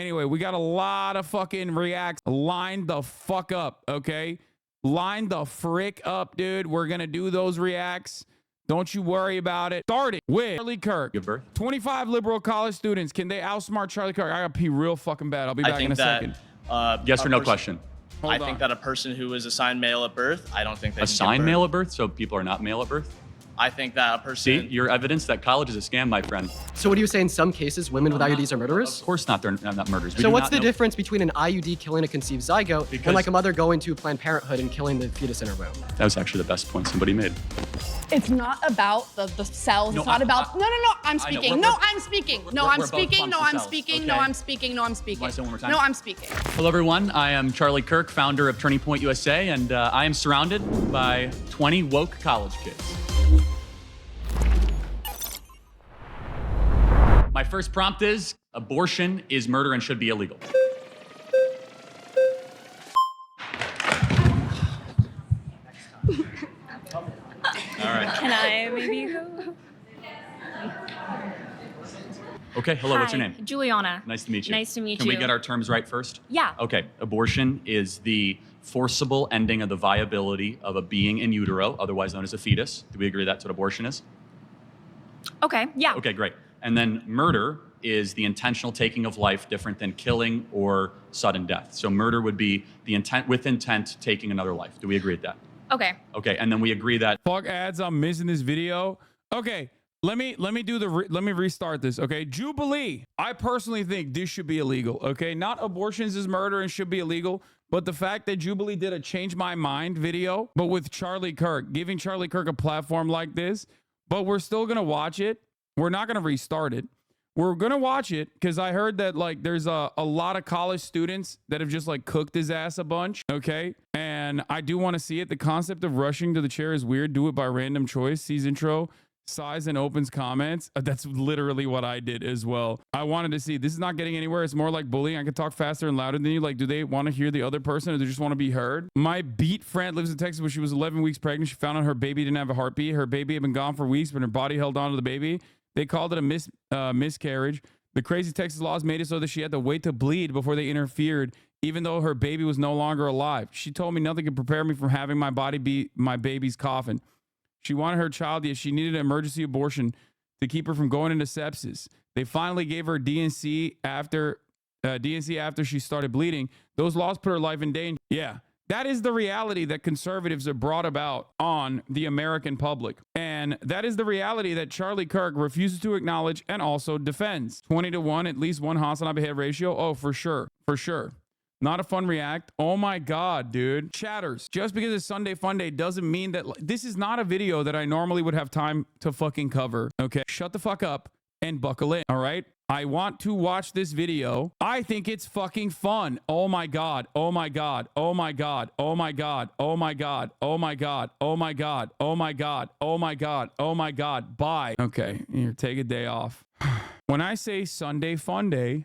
Anyway, we got a lot of fucking reacts. Line the fuck up, okay? Line the frick up, dude. We're going to do those reacts. Don't you worry about it. Starting with Charlie Kirk. Give birth. 25 liberal college students. Can they outsmart Charlie Kirk? I got to pee real fucking bad. I'll be back in a second. Yes or no question? I think that a person who is assigned male at birth, I don't think they Assigned male at birth? So people are not male at birth? I think that a person... See, your evidence that college is a scam, my friend. So what do you say in some cases, women with IUDs are murderers? Of course not, they're not murderers. So what's the difference between an IUD killing a conceived zygote and like a mother going to Planned Parenthood and killing the fetus in her womb? That was actually the best point somebody made. It's not about the cells. No, it's not about... No, I'm speaking. No, I'm speaking. No, I'm we're both speaking. No, I'm cells, speaking. okay? No, I'm speaking. No, I'm speaking. Want to say it one more time? No, I'm speaking. Hello, everyone. I am Charlie Kirk, founder of Turning Point USA, and I am surrounded by 20 woke college kids. My first prompt is, abortion is murder and should be illegal. All right. Can I maybe go? Okay, hello, what's your Hi, name? Juliana. Nice to meet you. Nice to meet Can you. we get our terms right first? Yeah. Okay, abortion is the forcible ending of the viability of a being in utero, otherwise known as a fetus. Do we agree that's what abortion is? Okay, yeah. Okay, great. And then murder is the intentional taking of life, different than killing or sudden death. So murder would be the intent, with intent, taking another life. Do we agree with that? Okay. Okay, and then we agree that... Fuck ads, I'm missing this video. Okay, let me restart this, okay? Jubilee, I personally think this should be illegal, okay? Not abortions is murder and should be illegal, but the fact that Jubilee did a change my mind video, but with Charlie Kirk, giving Charlie Kirk a platform like this, but we're still gonna watch it. We're not gonna restart it. We're gonna watch it because I heard that like there's a lot of college students that have just like cooked his ass a bunch, okay? And I do want to see it. The concept of rushing to the chair is weird. Do it by random choice. Sees intro, sighs and opens comments. That's literally what I did as well. I wanted to see. This is not getting anywhere. It's more like bullying. I can talk faster and louder than you. Like, do they want to hear the other person or do they just want to be heard? My beat friend lives in Texas where she was 11 weeks pregnant. She found out her baby didn't have a heartbeat. Her baby had been gone for weeks, but her body held on to the baby. They called it a miscarriage. The crazy Texas laws made it so that she had to wait to bleed before they interfered, even though her baby was no longer alive. She told me nothing could prepare me from having my body be my baby's coffin. She wanted her child, yet she needed an emergency abortion to keep her from going into sepsis. They finally gave her DNC after she started bleeding. Those laws put her life in danger. Yeah. That is the reality that conservatives have brought about on the American public. And that is the reality that Charlie Kirk refuses to acknowledge and also defends. 20-1, at least one Hasan Abihed ratio. Oh, for sure. For sure. Not a fun react. Oh my God, dude. Chatters. Just because it's Sunday Fun Day doesn't mean that this is not a video that I normally would have time to fucking cover. Okay. Shut the fuck up and buckle in. All right. I want to watch this video. I think it's fucking fun. Oh my God. Oh my God. Oh my God. Oh my God. Oh my God. Oh my God. Oh my God. Oh my God. Oh my God. Oh my God. Bye. Okay. Here, take a day off. When I say Sunday Fun Day,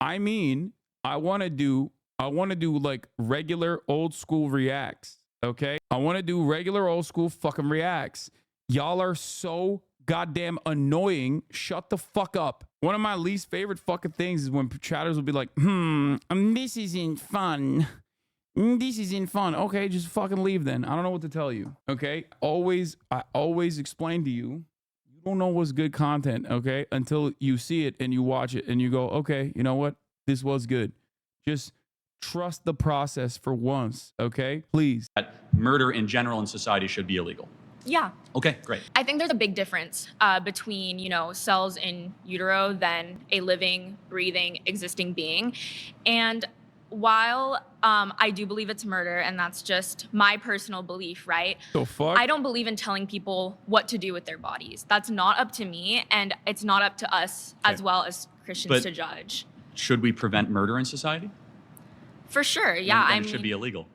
I mean, I want to do like regular old school reacts. Okay. I want to do regular old school fucking reacts. Y'all are so goddamn annoying. Shut the fuck up. One of my least favorite fucking things is when chatters will be like, this isn't fun. This isn't fun. Okay, just fucking leave then. I don't know what to tell you. Okay. I always explain to you, you don't know what's good content, okay? Until you see it and you watch it and you go, okay, you know what? This was good. Just trust the process for once, okay? Please. That murder in general in society should be illegal. Yeah. Okay, great. I think there's a big difference between, cells in utero than a living, breathing, existing being. And while I do believe it's murder, and that's just my personal belief, right? The fuck? I don't believe in telling people what to do with their bodies. That's not up to me, and it's not up to us as well as Christians to judge. Should we prevent murder in society? For sure, yeah. Then it should be illegal.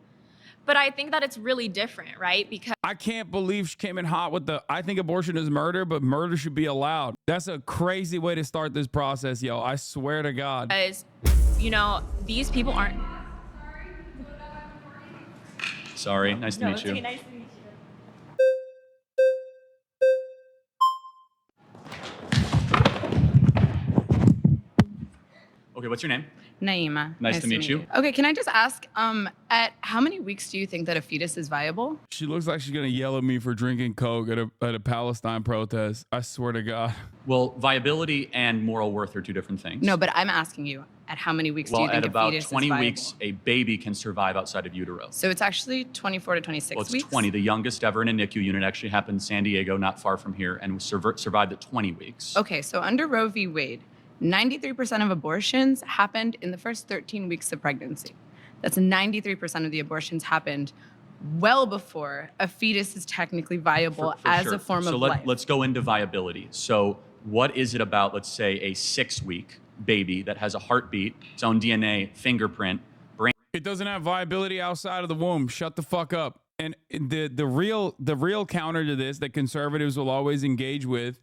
But I think that it's really different, right? Because I can't believe she came in hot with I think abortion is murder, but murder should be allowed. That's a crazy way to start this process, yo. I swear to God. These people aren't. Sorry, nice to meet you. Okay, nice to meet you. Okay, what's your name? Naima. Nice to meet you. Okay, can I just ask, at how many weeks do you think that a fetus is viable? She looks like she's gonna yell at me for drinking Coke at a Palestine protest. I swear to God. Well, viability and moral worth are two different things. No, but I'm asking you, at how many weeks do Well, you think at a about fetus 20 is viable? weeks, a baby can survive outside of utero. So it's actually 24 to 26 Well, it's weeks? 20. The youngest ever in a NICU unit actually happened in San Diego, not far from here, and survived at 20 weeks. Okay, so under Roe v. Wade, 93% of abortions happened in the first 13 weeks of pregnancy. That's 93% of the abortions happened well before a fetus is technically viable For as sure. a form so of life. Let's go into viability. So what is it about, let's say, a 6-week baby that has a heartbeat, its own DNA, fingerprint, brain? It doesn't have viability outside of the womb. Shut the fuck up. And the real counter to this that conservatives will always engage with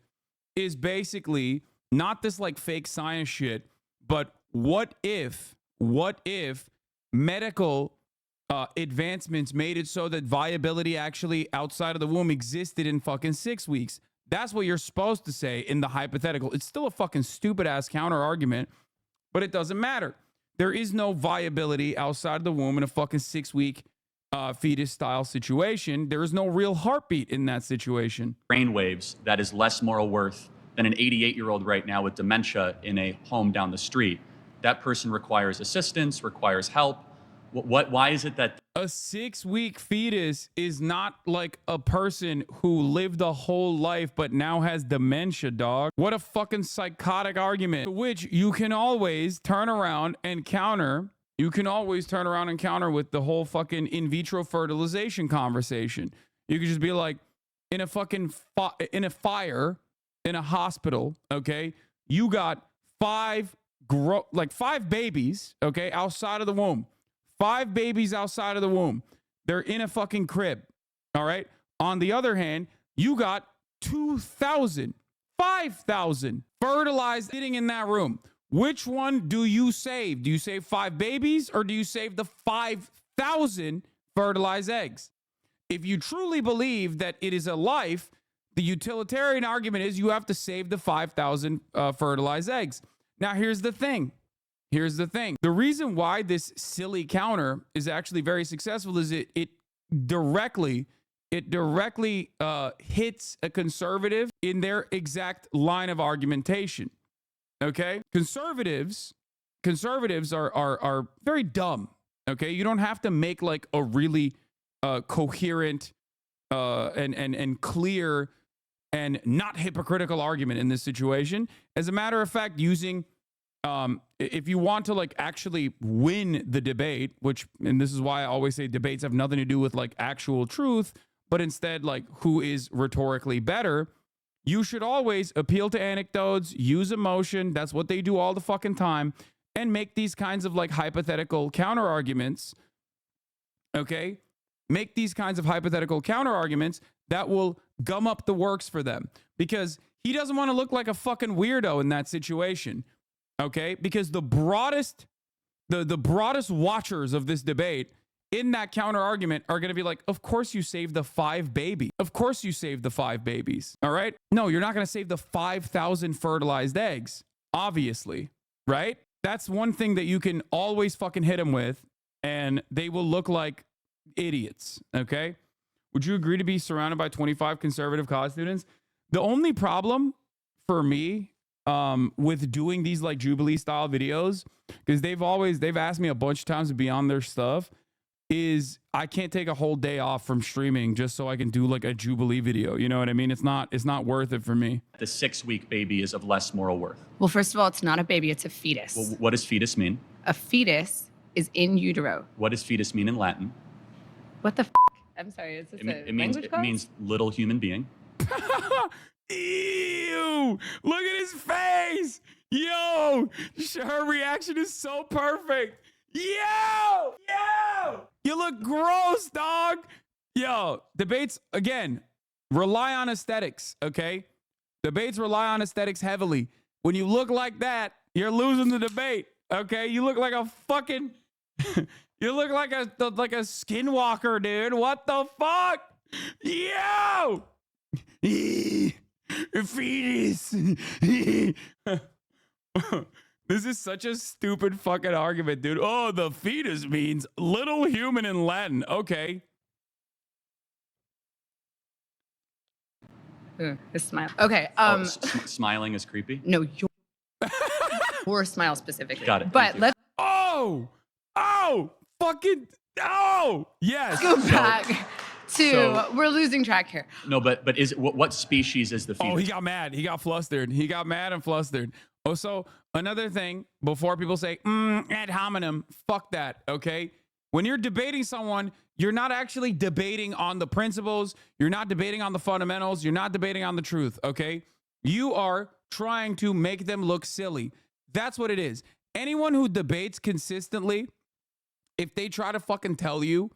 is basically not this like fake science shit, but what if medical advancements made it so that viability actually outside of the womb existed in fucking 6 weeks? That's what you're supposed to say in the hypothetical. It's still a fucking stupid ass counter argument, but it doesn't matter. There is no viability outside of the womb in a fucking 6-week fetus style situation. There is no real heartbeat in that situation. Brainwaves that is less moral worth than an 88-year-old right now with dementia in a home down the street. That person requires assistance, requires help. Why is it that a 6-week fetus is not like a person who lived a whole life but now has dementia, dog? What a fucking psychotic argument, which you can always turn around and counter. You can always turn around and counter with the whole fucking in vitro fertilization conversation. You could just be like, in a fucking in a fire in a hospital, okay, you got five babies, okay, outside of the womb. 5 babies outside of the womb. They're in a fucking crib. All right. On the other hand, you got 5,000 fertilized sitting in that room. Which one do you save? Do you save 5 babies or do you save the 5,000 fertilized eggs? If you truly believe that it is a life, the utilitarian argument is you have to save the 5,000 fertilized eggs. Now, here's the thing. The reason why this silly counter is actually very successful is it directly hits a conservative in their exact line of argumentation. Okay? Conservatives are very dumb. Okay? You don't have to make like a really coherent and clear and not hypocritical argument in this situation. As a matter of fact, using if you want to like actually win the debate, and this is why I always say debates have nothing to do with like actual truth, but instead like who is rhetorically better, you should always appeal to anecdotes, use emotion. That's what they do all the fucking time, and make these kinds of like hypothetical counter arguments. Okay? Make these kinds of hypothetical counter arguments that will gum up the works for them, because he doesn't want to look like a fucking weirdo in that situation. Okay, because the broadest watchers of this debate in that counter argument are going to be like, of course you saved the 5 babies. Of course you saved the 5 babies. All right. No, you're not going to save the 5,000 fertilized eggs, obviously. Right. That's one thing that you can always fucking hit them with, and they will look like idiots. Okay. Would you agree to be surrounded by 25 conservative college students? The only problem for me with doing these like Jubilee style videos, because they've asked me a bunch of times to be on their stuff, is I can't take a whole day off from streaming just so I can do like a Jubilee video. You know what I mean? It's not worth it for me. the 6-week baby is of less moral worth? Well, first of all, it's not a baby, it's a fetus. Well, what does fetus mean? A fetus is in utero. What does fetus mean in Latin? What the f? I'm sorry, is this It means little human being. Ew! Look at his face! Yo! Her reaction is so perfect. Yo! You look gross, dog. Yo, debates, again, rely on aesthetics, okay? Debates rely on aesthetics heavily. When you look like that, you're losing the debate, okay? You look like a fucking... you look like a skinwalker, dude. What the fuck? Yo! Fetus. This is such a stupid fucking argument, dude. Oh, the fetus means little human in Latin. Okay. His smile. Okay. Smiling is creepy. No, your smile specifically. Got it. But let's Oh, fucking, yes. go back to we're losing track here. No, but what species is the fetus? Oh, he got mad. He got flustered. He got mad and flustered. Oh, so another thing, before people say, ad hominem, fuck that, okay? When you're debating someone, you're not actually debating on the principles. You're not debating on the fundamentals. You're not debating on the truth, okay? You are trying to make them look silly. That's what it is. Anyone who debates consistently, if they try to fucking tell you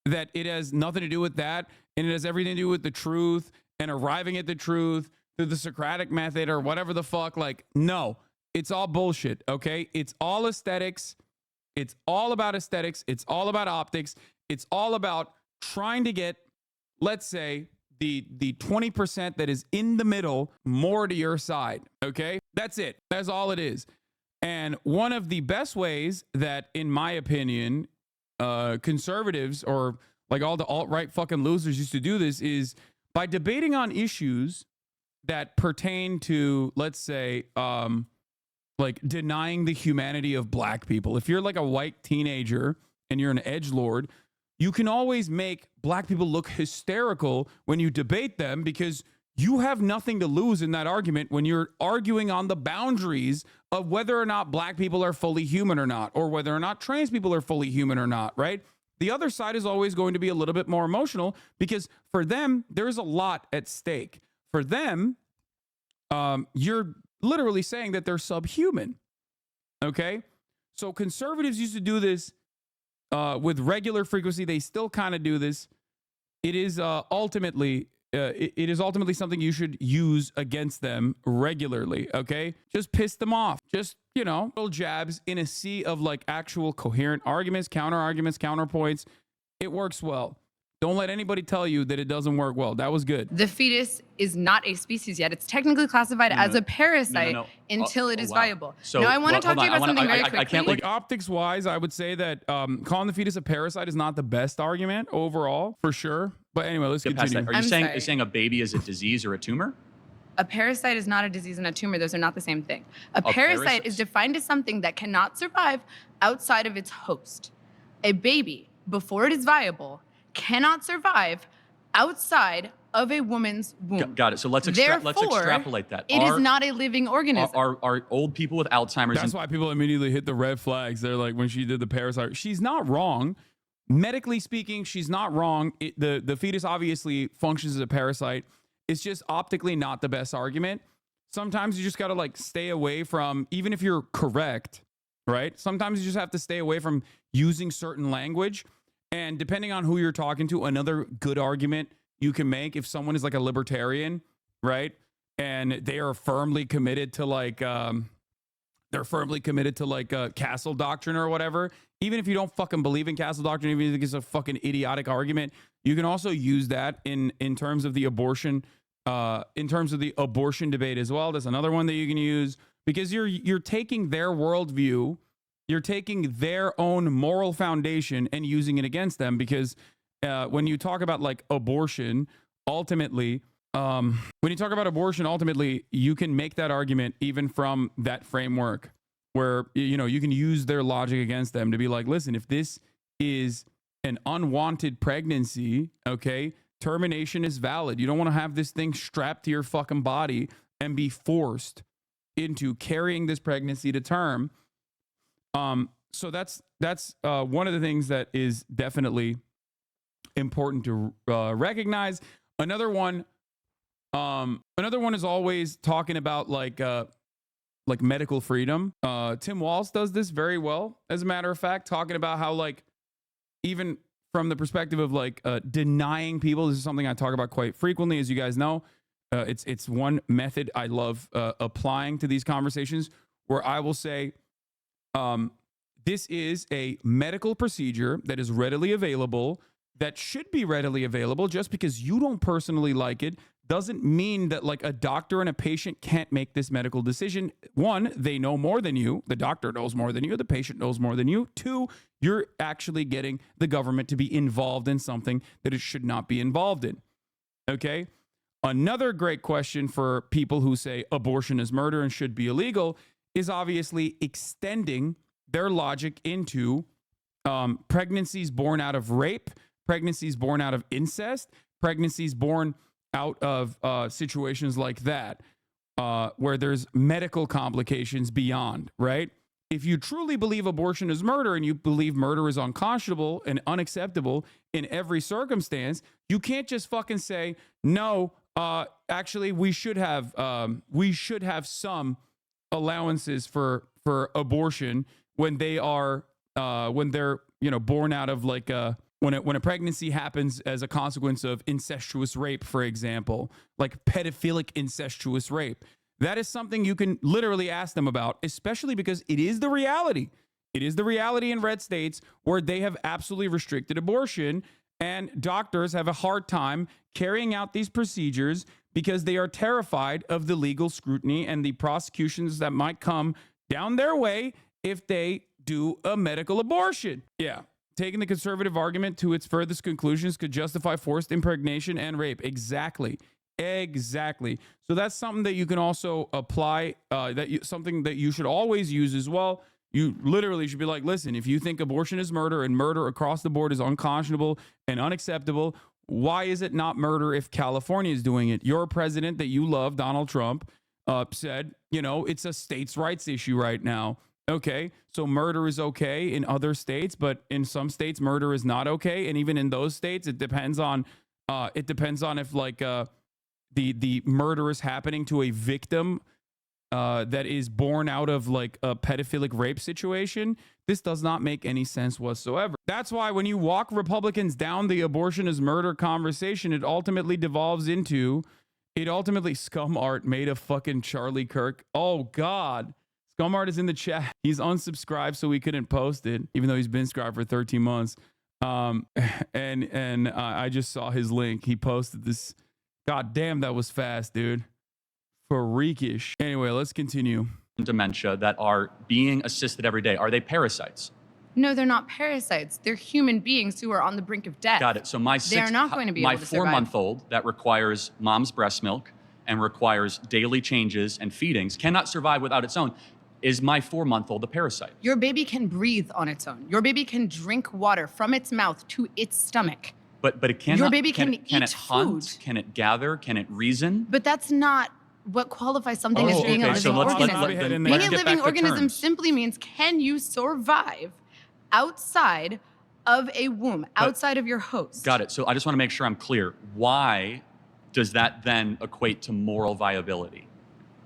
that it has nothing to do with that and it has everything to do with the truth and arriving at the truth through the Socratic method or whatever the fuck, like, no, it's all bullshit, okay? It's all aesthetics. It's all about aesthetics. It's all about optics. It's all about trying to get, let's say, the 20% that is in the middle more to your side, okay? That's it. That's all it is. And one of the best ways that, in my opinion, conservatives or like all the alt-right fucking losers used to do this is by debating on issues that pertain to, let's say, like denying the humanity of black people. If you're like a white teenager and you're an edgelord, you can always make black people look hysterical when you debate them because you have nothing to lose in that argument when you're arguing on the boundaries of whether or not black people are fully human or not, or whether or not trans people are fully human or not, right? The other side is always going to be a little bit more emotional because for them, there's a lot at stake. For them, you're literally saying that they're subhuman, okay? So conservatives used to do this with regular frequency. They still kind of do this. It is ultimately something you should use against them regularly, okay? Just piss them off. Just, little jabs in a sea of like actual coherent arguments, counter arguments, counterpoints. It works well. Don't let anybody tell you that it doesn't work well. That was good. The fetus is not a species yet. It's technically classified as a parasite until it is viable. So, now, I want to talk to you about something very quickly. I can't like optics-wise, I would say that calling the fetus a parasite is not the best argument overall, for sure. But anyway, let's continue. Are you saying a baby is a disease or a tumor? A parasite is not a disease and a tumor. Those are not the same thing. A parasite is defined as something that cannot survive outside of its host. A baby, before it is viable, cannot survive outside of a woman's womb. Got it. So let's extrapolate that. It is not a living organism. Are old people with Alzheimer's? That's why people immediately hit the red flags. They're like, when she did the parasite, she's not wrong. Medically speaking, she's not wrong. The fetus obviously functions as a parasite. It's just optically not the best argument. Sometimes you just got to like stay away from, even if you're correct, right? Sometimes you just have to stay away from using certain language. And depending on who you're talking to, another good argument you can make, if someone is like a libertarian, right? And they are firmly committed to castle doctrine or whatever. Even if you don't fucking believe in castle doctrine, even if you think it's a fucking idiotic argument, you can also use that in terms of the abortion, debate as well. That's another one that you can use because you're taking their worldview, you're taking their own moral foundation and using it against them. Because when you talk about like abortion, ultimately, you can make that argument even from that framework where, you can use their logic against them to be like, listen, if this is an unwanted pregnancy, okay, termination is valid. You don't want to have this thing strapped to your fucking body and be forced into carrying this pregnancy to term. So that's one of the things that is definitely important to recognize. Another one is always talking about like medical freedom. Tim Walz does this very well, as a matter of fact, talking about how like even from the perspective of like denying people, this is something I talk about quite frequently, as you guys know. It's one method I love applying to these conversations, where I will say, this is a medical procedure that is readily available, that should be readily available. Just because you don't personally like it doesn't mean that like a doctor and a patient can't make this medical decision. One, they know more than you. The doctor knows more than you. The patient knows more than you. Two, you're actually getting the government to be involved in something that it should not be involved in. Okay? Another great question for people who say abortion is murder and should be illegal is obviously extending their logic into pregnancies born out of rape, pregnancies born out of incest, pregnancies born out of situations like that, where there's medical complications beyond, right? If you truly believe abortion is murder and you believe murder is unconscionable and unacceptable in every circumstance, you can't just fucking say, no, actually, we should have some allowances for abortion when they're born out of like when a pregnancy happens as a consequence of incestuous rape, for example, like pedophilic incestuous rape. That is something you can literally ask them about, especially because it is the reality. It is the reality in red states where they have absolutely restricted abortion, and doctors have a hard time carrying out these procedures because they are terrified of the legal scrutiny and the prosecutions that might come down their way if they do a medical abortion. Yeah. Taking the conservative argument to its furthest conclusions could justify forced impregnation and rape. Exactly. So that's something that you can also apply, something that you should always use as well. You literally should be like, listen, if you think abortion is murder and murder across the board is unconscionable and unacceptable, why is it not murder if California is doing it? Your president that you love, Donald Trump, said, it's a states' rights issue right now. Okay, so murder is okay in other states, but in some states, murder is not okay. And even in those states, it depends on if like the murder is happening to a victim that is born out of like a pedophilic rape situation. This does not make any sense whatsoever. That's why when you walk Republicans down the abortion is murder conversation, it ultimately Scum Art made a fucking Charlie Kirk. Oh God. Scum Art is in the chat. He's unsubscribed, so we couldn't post it, even though he's been subscribed for 13 months. And I just saw his link. He posted this. God damn, that was fast, dude. Freakish. Anyway, let's continue. Dementia that are being assisted every day. Are they parasites? No, they're not parasites. They're human beings who are on the brink of death. Got it. So they're not going to be able to survive. My 4-month-old that requires mom's breast milk and requires daily changes and feedings cannot survive without its own. Is my 4-month-old a parasite? Your baby can breathe on its own. Your baby can drink water from its mouth to its stomach. But it cannot. Your baby can it eat hunt? food. Can it gather? Can it reason? But that's not what qualifies something as being a living organism. Being a living organism simply means, can you survive outside of a womb, outside of your host? Got it. So I just want to make sure I'm clear. Why does that then equate to moral viability?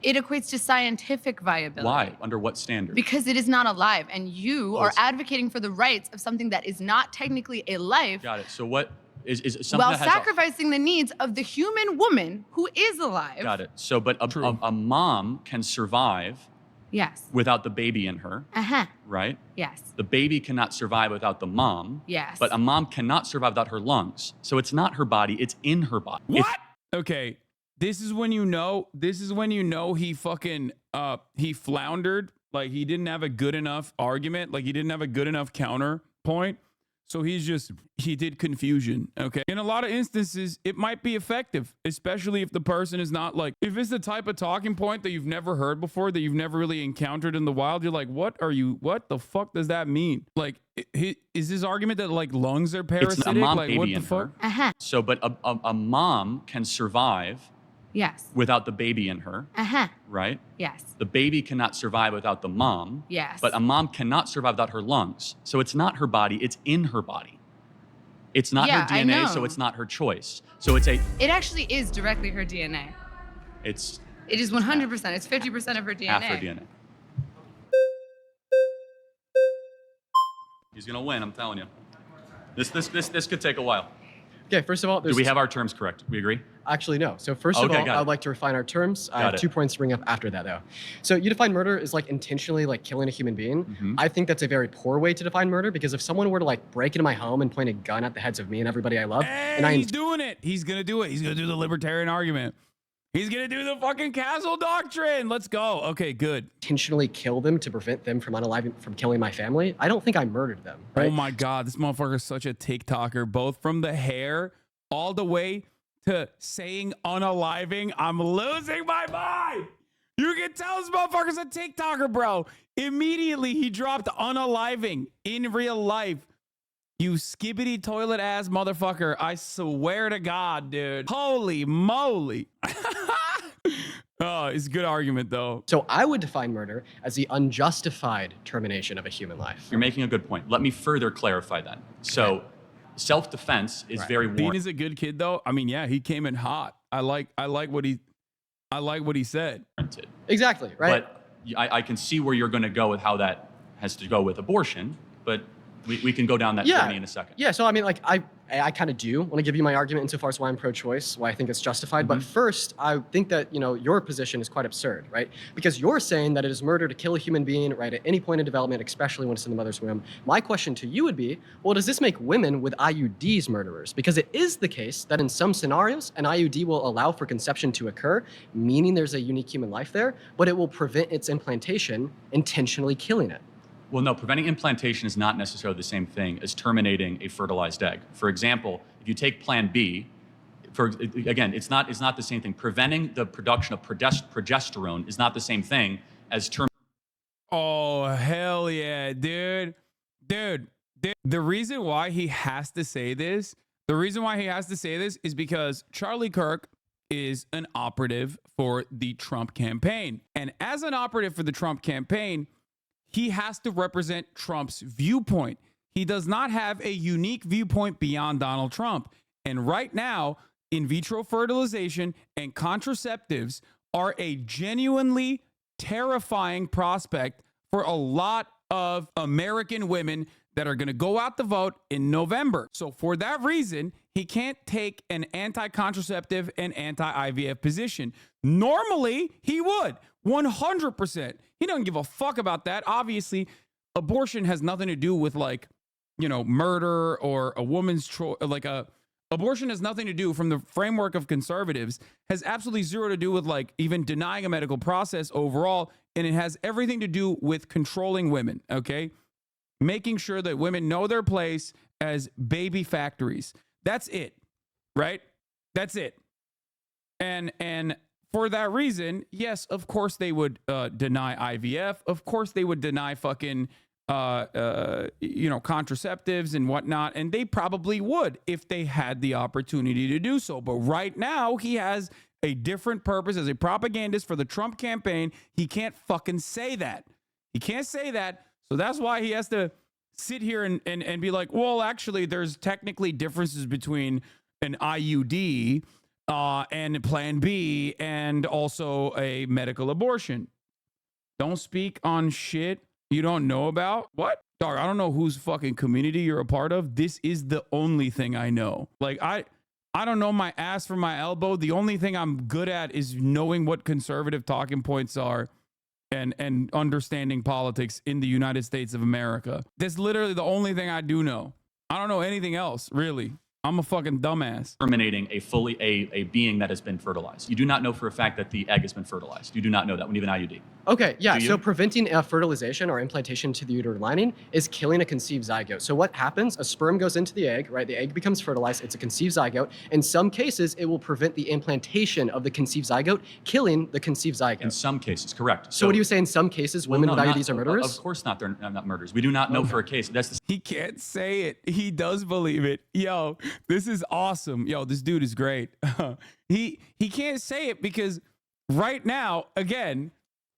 It equates to scientific viability. Why? Under what standard? Because it is not alive, and you are advocating for the rights of something that is not technically a life. Got it. So what is something while that has sacrificing the needs of the human woman who is alive. Got it. So, but a mom can survive. Yes. Without the baby in her. Uh-huh. Right? Yes. The baby cannot survive without the mom. Yes. But a mom cannot survive without her lungs. So it's not her body, it's in her body. What? Okay. This is when you know he fucking he floundered. Like he didn't have a good enough argument. Like he didn't have a good enough counterpoint. So he did confusion. Okay. In a lot of instances, it might be effective, especially if the person is not like, if it's the type of talking point that you've never heard before, that you've never really encountered in the wild, you're like, what the fuck does that mean? Like, is this argument that like lungs are parasitic? It's a mom like, baby what the in fuck? her. Uh-huh. So, but a mom can survive. Yes. Without the baby in her. Uh-huh. Right? Yes. The baby cannot survive without the mom. Yes. But a mom cannot survive without her lungs. So it's not her body, it's in her body. It's not her DNA, so it's not her choice. So it's It actually is directly her DNA. It is 100%. It's 50% of her DNA. Half her DNA. He's gonna win, I'm telling you. This could take a while. Okay, first of all, do we have our terms correct? We agree? Actually, no. So first of Okay, all, got I it. would like to refine our terms. I Got have it. 2 points to bring up after that, though. So you define murder as like intentionally like killing a human being. Mhm. I think that's a very poor way to define murder because if someone were to like break into my home and point a gun at the heads of me and everybody I love, and Hey, he's doing it. He's gonna do it. He's gonna do the libertarian argument. He's gonna do the fucking castle doctrine. Let's go. Okay, good. intentionally kill them to prevent them from from killing my family, I don't think I murdered them. Right? Oh my god, this motherfucker is such a TikToker, both from the hair all the way to saying unaliving. I'm losing my mind. You can tell this motherfucker's a TikToker, bro. Immediately he dropped unaliving in real life. You skibbity toilet ass motherfucker. I swear to God, dude. Holy moly. Oh, it's a good argument though. So I would define murder as the unjustified termination of a human life. You're making a good point. Let me further clarify that. So self-defense is Right. very Bean warranted. is a good kid though. I mean, yeah, he came in hot. I like what he said. Exactly, right? But I can see where you're going to go with how that has to go with abortion, but we can go down that journey in a second. Yeah, so I mean, like, I kind of do want to give you my argument insofar as why I'm pro-choice, why I think it's justified. But first, I think that, you know, your position is quite absurd, right? Because you're saying that it is murder to kill a human being, right, at any point in development, especially when it's in the mother's womb. My question to you would be, well, does this make women with IUDs murderers? Because it is the case that in some scenarios, an IUD will allow for conception to occur, meaning there's a unique human life there, but it will prevent its implantation, intentionally killing it. Well, no, preventing implantation is not necessarily the same thing as terminating a fertilized egg. For example, if you take Plan B, again, it's not the same thing. Preventing the production of progesterone is not the same thing as Oh, hell yeah, dude. Dude. The reason why he has to say this, is because Charlie Kirk is an operative for the Trump campaign. And as an operative for the Trump campaign, he has to represent Trump's viewpoint. He does not have a unique viewpoint beyond Donald Trump. And right now, in vitro fertilization and contraceptives are a genuinely terrifying prospect for a lot of American women that are going to go out to vote in November. So for that reason, he can't take an anti-contraceptive and anti-IVF position. Normally, he would. 100%. He doesn't give a fuck about that. Obviously, abortion has nothing to do with, like, you know, murder or a woman's choice. Abortion has nothing to do, from the framework of conservatives, has absolutely zero to do with, like, even denying a medical process overall. And it has everything to do with controlling women, okay? Making sure that women know their place as baby factories. That's it, right? That's it. And for that reason, yes, of course they would deny IVF. Of course they would deny fucking, contraceptives and whatnot. And they probably would if they had the opportunity to do so. But right now, he has a different purpose as a propagandist for the Trump campaign. He can't fucking say that. He can't say that. So that's why he has to sit here and be like, well, actually, there's technically differences between an IUD and Plan B and also a medical abortion. Don't speak on shit you don't know about. What? Dog, I don't know whose fucking community you're a part of. This is the only thing I know. Like, I don't know my ass from my elbow. The only thing I'm good at is knowing what conservative talking points are and understanding politics in the United States of America. That's literally the only thing I do know. I don't know anything else, really. I'm a fucking dumbass. Terminating a being that has been fertilized. You do not know for a fact that the egg has been fertilized. You do not know that when you have an IUD. Okay, yeah, Do you? so preventing fertilization or implantation to the uterine lining is killing a conceived zygote. So what happens? A sperm goes into the egg, right? The egg becomes fertilized. It's a conceived zygote. In some cases, it will prevent the implantation of the conceived zygote, killing the conceived zygote. In some cases, correct. So what do you say in some cases, women with IUDs are murderers? Of course not. They're not murderers. We do not know for a case. That's the He can't say it. He does believe it. Yo, this is awesome. Yo, this dude is great. He can't say it because right now, again,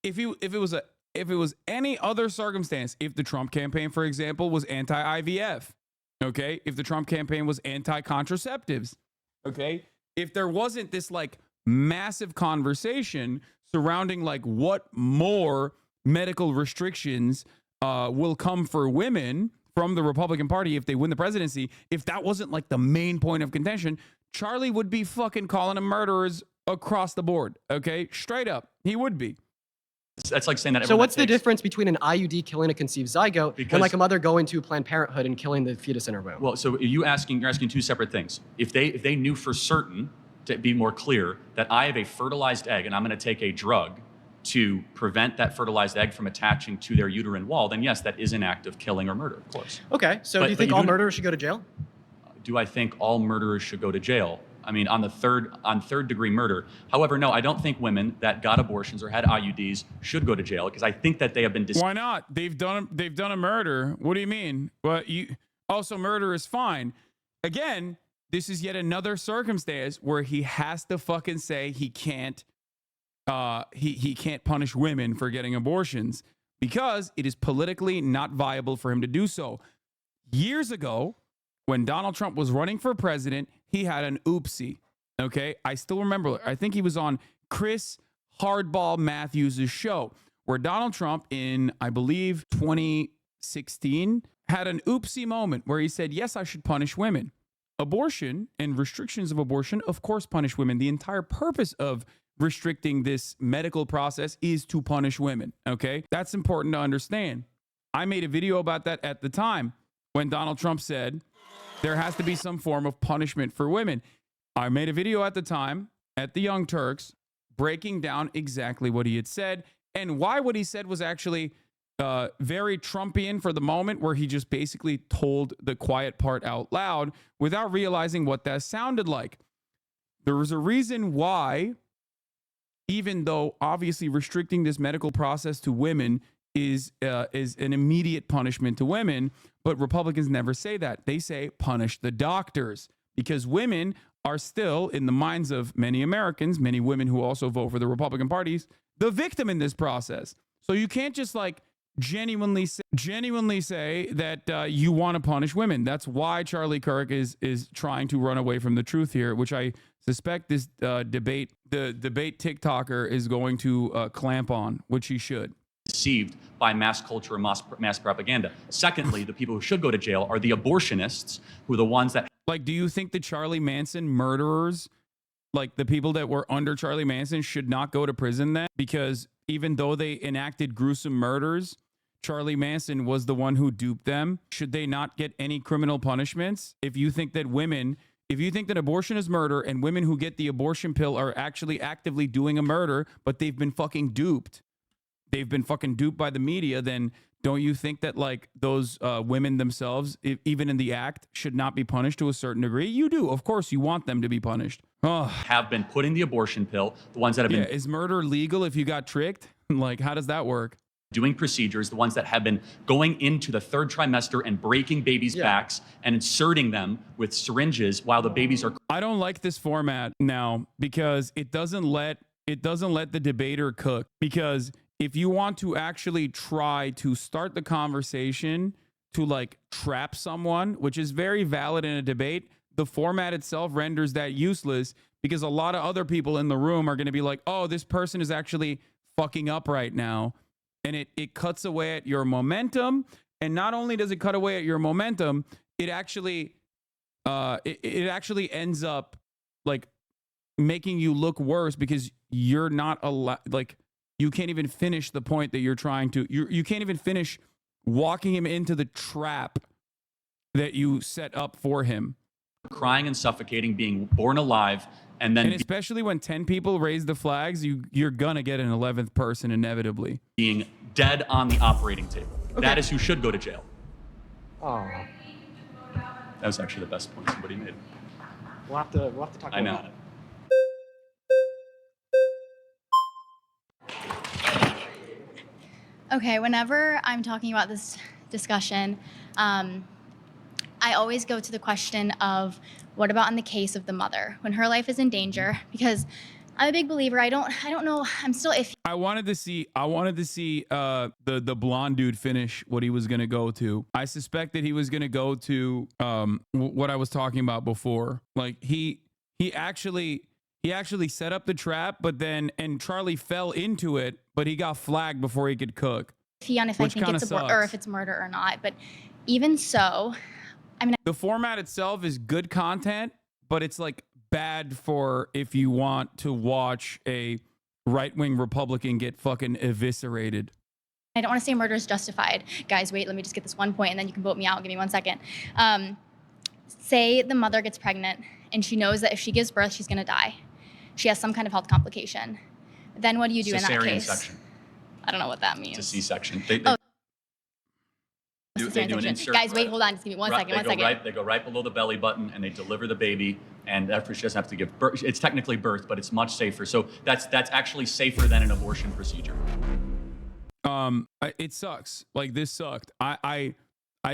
if it was any other circumstance, if the Trump campaign, for example, was anti-IVF, okay, if the Trump campaign was anti-contraceptives, okay, if there wasn't this like massive conversation surrounding like what more medical restrictions will come for women from the Republican Party if they win the presidency, if that wasn't like the main point of contention, Charlie would be fucking calling them murderers across the board. Okay, straight up, he would be. That's like saying that. So what's the difference between an IUD killing a conceived zygote and like a Because- mother going to Planned Parenthood and killing the fetus in her womb? Well, so you're asking two separate things. If they knew for certain, to be more clear, that I have a fertilized egg and I'm going to take a drug to prevent that fertilized egg from attaching to their uterine wall, then yes, that is an act of killing or murder, of course. Okay, so But- do you but think you all do- murderers should go to jail? Do I think all murderers should go to jail? I mean, on third degree murder. However, no, I don't think women that got abortions or had IUDs should go to jail because I think that they have been Why not? They've done a murder. What do you mean? Well, you also murder is fine. Again, this is yet another circumstance where he has to fucking say he can't he can't punish women for getting abortions because it is politically not viable for him to do so. Years ago, when Donald Trump was running for president, he had an oopsie. Okay, I still remember. I think he was on Chris Hardball Matthews' show, where Donald Trump in, I believe, 2016 had an oopsie moment where he said, yes, I should punish women. Abortion and restrictions of abortion, of course, punish women. The entire purpose of restricting this medical process is to punish women. Okay, that's important to understand. I made a video about that at the time when Donald Trump said there has to be some form of punishment for women. I made a video at the time at the Young Turks breaking down exactly what he had said and why what he said was actually very Trumpian for the moment, where he just basically told the quiet part out loud without realizing what that sounded like. There was a reason why, even though obviously restricting this medical process to women is an immediate punishment to women, but Republicans never say that. They say punish the doctors, because women are still, in the minds of many Americans, many women who also vote for the Republican parties, the victim in this process. So you can't just like genuinely say that you want to punish women. That's why Charlie Kirk is trying to run away from the truth here, which I suspect this the debate TikToker is going to clamp on, which he should. Deceived by mass culture and mass propaganda. Secondly, the people who should go to jail are the abortionists, who are the ones that. Like, do you think the Charlie Manson murderers, like the people that were under Charlie Manson, should not go to prison then? Because even though they enacted gruesome murders, Charlie Manson was the one who duped them. Should they not get any criminal punishments? If you think that abortion is murder and women who get the abortion pill are actually actively doing a murder, but they've been fucking duped by the media, then don't you think that like those women themselves, even in the act, should not be punished to a certain degree? You do. Of course, you want them to be punished. Oh. Have been putting the abortion pill, the ones that have been. Is murder legal if you got tricked? Like, how does that work? Doing procedures, the ones that have been going into the third trimester and breaking babies' backs and inserting them with syringes while the babies are. I don't like this format now because it doesn't let the debater cook. Because if you want to actually try to start the conversation to like trap someone, which is very valid in a debate, the format itself renders that useless, because a lot of other people in the room are going to be like, oh, this person is actually fucking up right now. And it cuts away at your momentum. And not only does it cut away at your momentum, it actually ends up like making you look worse, because you're not allowed, like, you can't even finish the point that you're trying to. You can't even finish walking him into the trap that you set up for him. Crying and suffocating, being born alive, and then especially when 10 people raise the flags, you're gonna get an 11th person inevitably. Being dead on the operating table. Okay. That is who should go to jail. Oh. That was actually the best point somebody made. We'll have to talk about I know. that. Okay, whenever I'm talking about this discussion, I always go to the question of what about in the case of the mother when her life is in danger? Because I'm a big believer. I don't know. I'm still iffy. I wanted to see the blonde dude finish what he was gonna go to. I suspect that he was gonna go to what I was talking about before. Like he actually set up the trap, but then Charlie fell into it, but he got flagged before he could cook. On if I think it's or if it's murder or not. But even so, I mean, the format itself is good content, but it's like bad for if you want to watch a right-wing Republican get fucking eviscerated. I don't want to say murder is justified. Guys, wait, let me just get this one point and then you can vote me out. Give me 1 second. Say the mother gets pregnant and she knows that if she gives birth, she's going to die. She has some kind of health complication. Then what do you do in that Cesarean case? section. I don't know what that means. It's a C-section. Oh, They do an cesarean insert. Guys, wait, hold on. Just give me one second. They go right below the belly button and they deliver the baby. And after she doesn't have to give birth. It's technically birth, but it's much safer. So that's actually safer than an abortion procedure. It sucks. Like, this sucked. I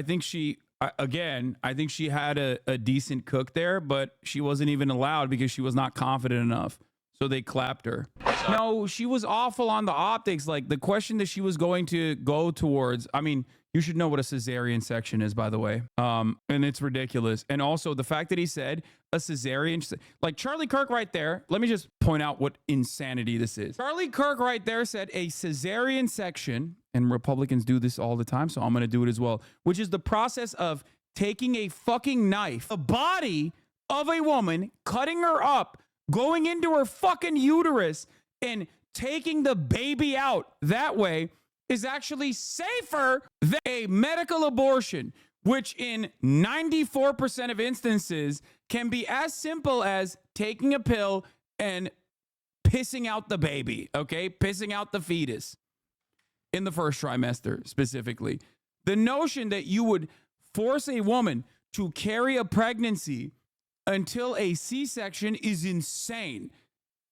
think she, again, I think she had a decent cook there, but she wasn't even allowed because she was not confident enough. So they clapped her. No, she was awful on the optics. Like, the question that she was going to go towards, I mean, you should know what a cesarean section is, by the way. And it's ridiculous. And also the fact that he said a cesarean, like Charlie Kirk right there. Let me just point out what insanity this is. Charlie Kirk right there said a cesarean section, and Republicans do this all the time, so I'm going to do it as well, which is the process of taking a fucking knife, the body of a woman, cutting her up, going into her fucking uterus, and taking the baby out that way is actually safer than a medical abortion, which in 94% of instances can be as simple as taking a pill and pissing out the baby, okay? Pissing out the fetus in the first trimester specifically. The notion that you would force a woman to carry a pregnancy until a C-section is insane.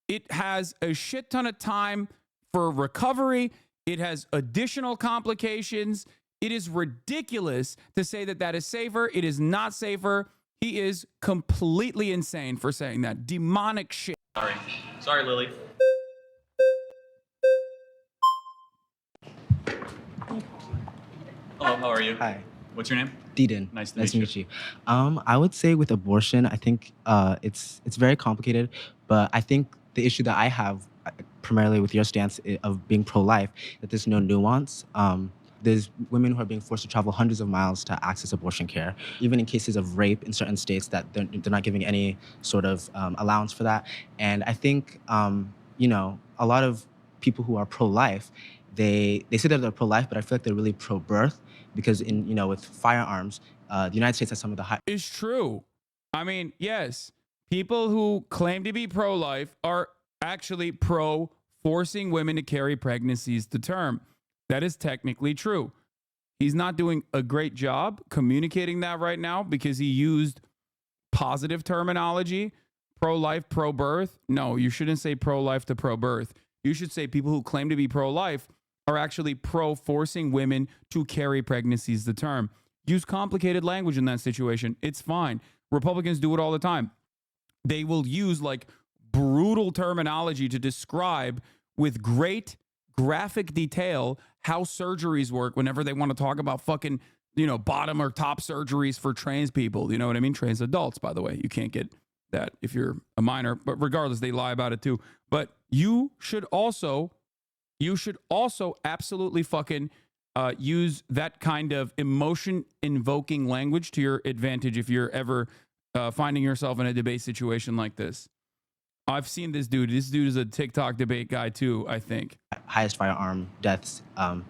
It has a shit ton of time for recovery. It has additional complications. It is ridiculous to say that that is safer. It is not safer. He is completely insane for saying that. Demonic shit. Sorry, Lily. Hello, how are you? Hi. What's your name? Deedon. Nice to meet you. I would say with abortion, I think it's very complicated, but I think the issue that I have primarily with your stance of being pro-life, that there's no nuance. There's women who are being forced to travel hundreds of miles to access abortion care, even in cases of rape in certain states that they're not giving any sort of allowance for that. And I think, a lot of people who are pro-life, they say that they're pro-life, but I feel like they're really pro-birth because with firearms, the United States has some of the high. It's true. I mean, yes, people who claim to be pro-life are actually pro forcing women to carry pregnancies to term. That is technically true. He's not doing a great job communicating that right now because he used positive terminology, pro-life, pro-birth. No, you shouldn't say pro-life to pro-birth. You should say people who claim to be pro-life are actually pro-forcing women to carry pregnancies to term. Use complicated language in that situation. It's fine. Republicans do it all the time. They will use like brutal terminology to describe with great graphic detail how surgeries work whenever they want to talk about fucking, bottom or top surgeries for trans people. You know what I mean? Trans adults, by the way. You can't get that if you're a minor, but regardless, they lie about it too. But you should also absolutely fucking use that kind of emotion invoking language to your advantage if you're ever finding yourself in a debate situation like this. I've seen this dude. This dude is a TikTok debate guy too, I think. Highest firearm deaths out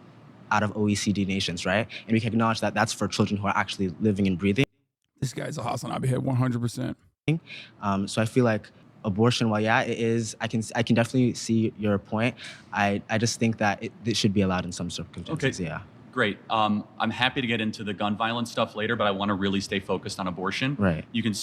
of OECD nations, right? And we can acknowledge that that's for children who are actually living and breathing. This guy's a Hasan Abihed 100%. So I feel like abortion, while yeah, it is, I can definitely see your point. I just think that it should be allowed in some circumstances. Okay. Yeah. Great. I'm happy to get into the gun violence stuff later, but I want to really stay focused on abortion. Right. You can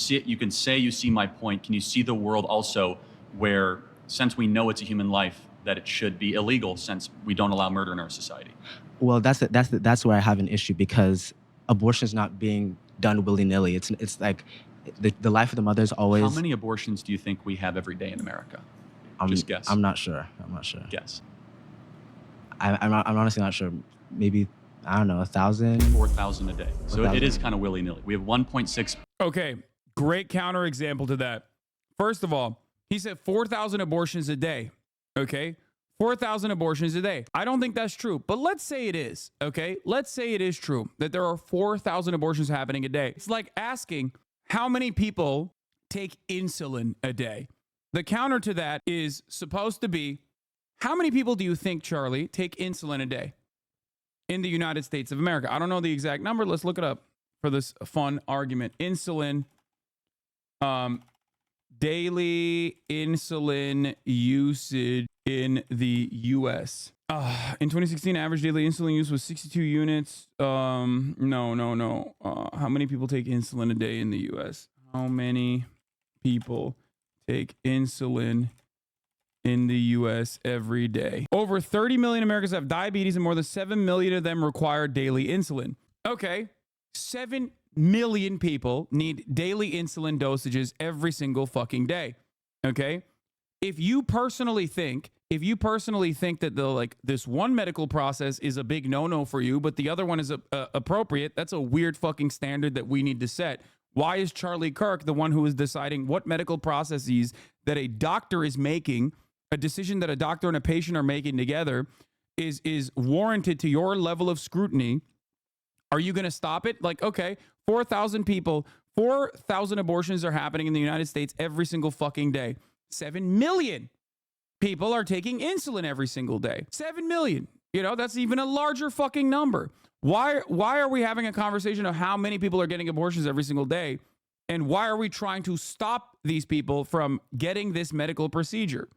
say you see my point. Can you see the world also where, since we know it's a human life, that it should be illegal since we don't allow murder in our society? Well, that's where I have an issue because abortion is not being done willy-nilly. It's like the life of the mother is always. How many abortions do you think we have every day in America? Just guess. I'm not sure. Guess. I'm honestly not sure. Maybe, I don't know, 1,000? 4,000 a day. So 4,000. it is kind of willy-nilly. We have 1.6. Okay, great counterexample to that. First of all, he said 4,000 abortions a day. Okay, 4,000 abortions a day. I don't think that's true, but let's say it is. Okay, let's say it is true that there are 4,000 abortions happening a day. It's like asking how many people take insulin a day? The counter to that is supposed to be, how many people do you think, Charlie, take insulin a day in the United States of America? I don't know the exact number. Let's look it up for this fun argument. Insulin, daily insulin usage in the U.S. In 2016, average daily insulin use was 62 units. No. How many people take insulin a day in the U.S.? How many people take insulin in the U.S. every day? Over 30 million Americans have diabetes, and more than 7 million of them require daily insulin. Okay, 7 million people need daily insulin dosages every single fucking day. Okay, if you personally think that this one medical process is a big no-no for you, but the other one is appropriate, that's a weird fucking standard that we need to set. Why is Charlie Kirk the one who is deciding what medical processes that a doctor is making, a decision that a doctor and a patient are making together, is warranted to your level of scrutiny? Are you going to stop it? Like, okay, 4,000 people, 4,000 abortions are happening in the United States every single fucking day. 7 million people are taking insulin every single day. 7 million. You know, that's even a larger fucking number. Why are we having a conversation of how many people are getting abortions every single day? And why are we trying to stop these people from getting this medical procedure?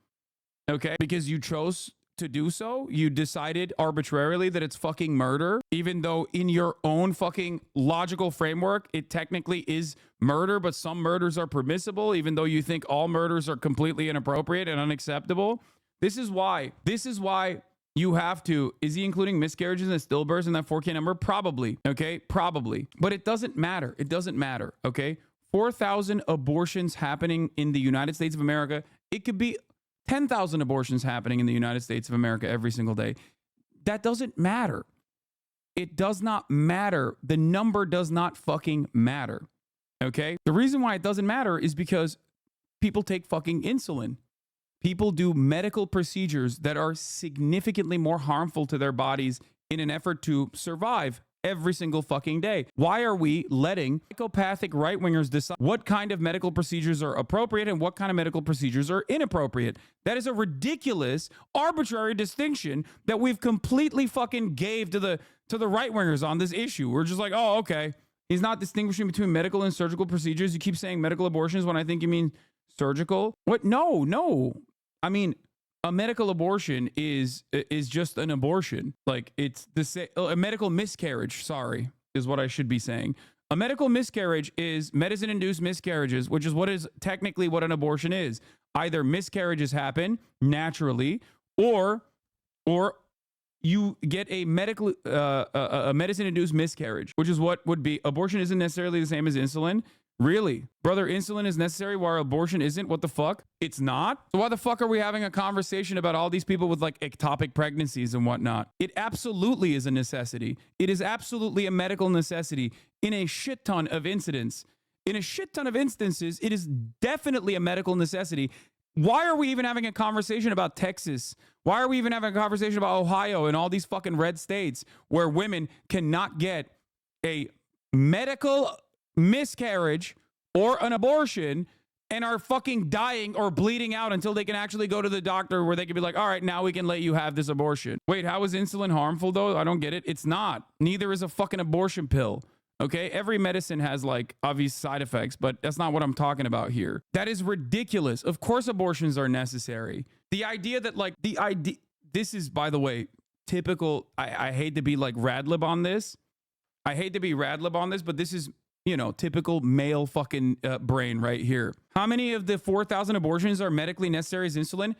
Okay, because you chose to do so. You decided arbitrarily that it's fucking murder, even though in your own fucking logical framework, it technically is murder, but some murders are permissible, even though you think all murders are completely inappropriate and unacceptable. This is why you have to, is he including miscarriages and stillbirths in that 4K number? Probably. Okay, probably. But it doesn't matter. It doesn't matter. Okay, 4,000 abortions happening in the United States of America. It could be 10,000 abortions happening in the United States of America every single day. That doesn't matter. It does not matter. The number does not fucking matter. Okay? The reason why it doesn't matter is because people take fucking insulin. People do medical procedures that are significantly more harmful to their bodies in an effort to survive every single fucking day. Why are we letting psychopathic right-wingers decide what kind of medical procedures are appropriate and what kind of medical procedures are inappropriate? That is a ridiculous, arbitrary distinction that we've completely fucking gave to the right-wingers on this issue. We're just like, oh, okay. He's not distinguishing between medical and surgical procedures. You keep saying medical abortions when I think you mean surgical. What? No. I mean, a medical abortion is just an abortion. Like, it's a medical miscarriage, sorry, is what I should be saying. A medical miscarriage is medicine-induced miscarriages, which is technically what an abortion is. Either miscarriages happen naturally, or you get a medicine-induced miscarriage, which is what would be. Abortion isn't necessarily the same as insulin. Really? Brother, insulin is necessary while abortion isn't? What the fuck? It's not? So why the fuck are we having a conversation about all these people with like ectopic pregnancies and whatnot? It absolutely is a necessity. It is absolutely a medical necessity in a shit ton of incidents. In a shit ton of instances, it is definitely a medical necessity. Why are we even having a conversation about Texas? Why are we even having a conversation about Ohio and all these fucking red states where women cannot get a medical miscarriage or an abortion and are fucking dying or bleeding out until they can actually go to the doctor where they can be like, all right, now we can let you have this abortion. Wait, how is insulin harmful though? I don't get it. It's not. Neither is a fucking abortion pill. Okay, every medicine has like obvious side effects, but that's not what I'm talking about here. That is ridiculous. Of course abortions are necessary. The idea that like this is, by the way, typical. I hate to be like Radlib on this. But this is, you know, typical male fucking brain right here. How many of the 4,000 abortions are medically necessary as insulin?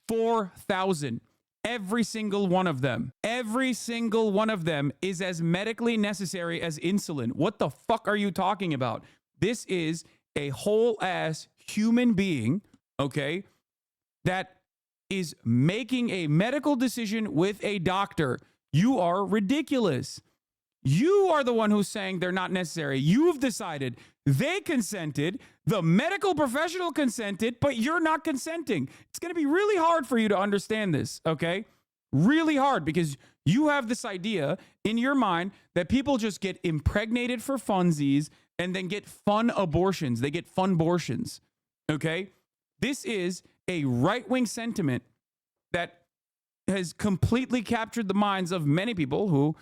4,000. Every single one of them. Every single one of them is as medically necessary as insulin. What the fuck are you talking about? This is a whole ass human being, okay, that is making a medical decision with a doctor. You are ridiculous. You are the one who's saying they're not necessary. You've decided. They consented. The medical professional consented, but you're not consenting. It's going to be really hard for you to understand this, okay? Really hard, because You have this idea in your mind that people just get impregnated for funsies and then get fun abortions. They get fun abortions. Okay? This is a right-wing sentiment that has completely captured the minds of many people who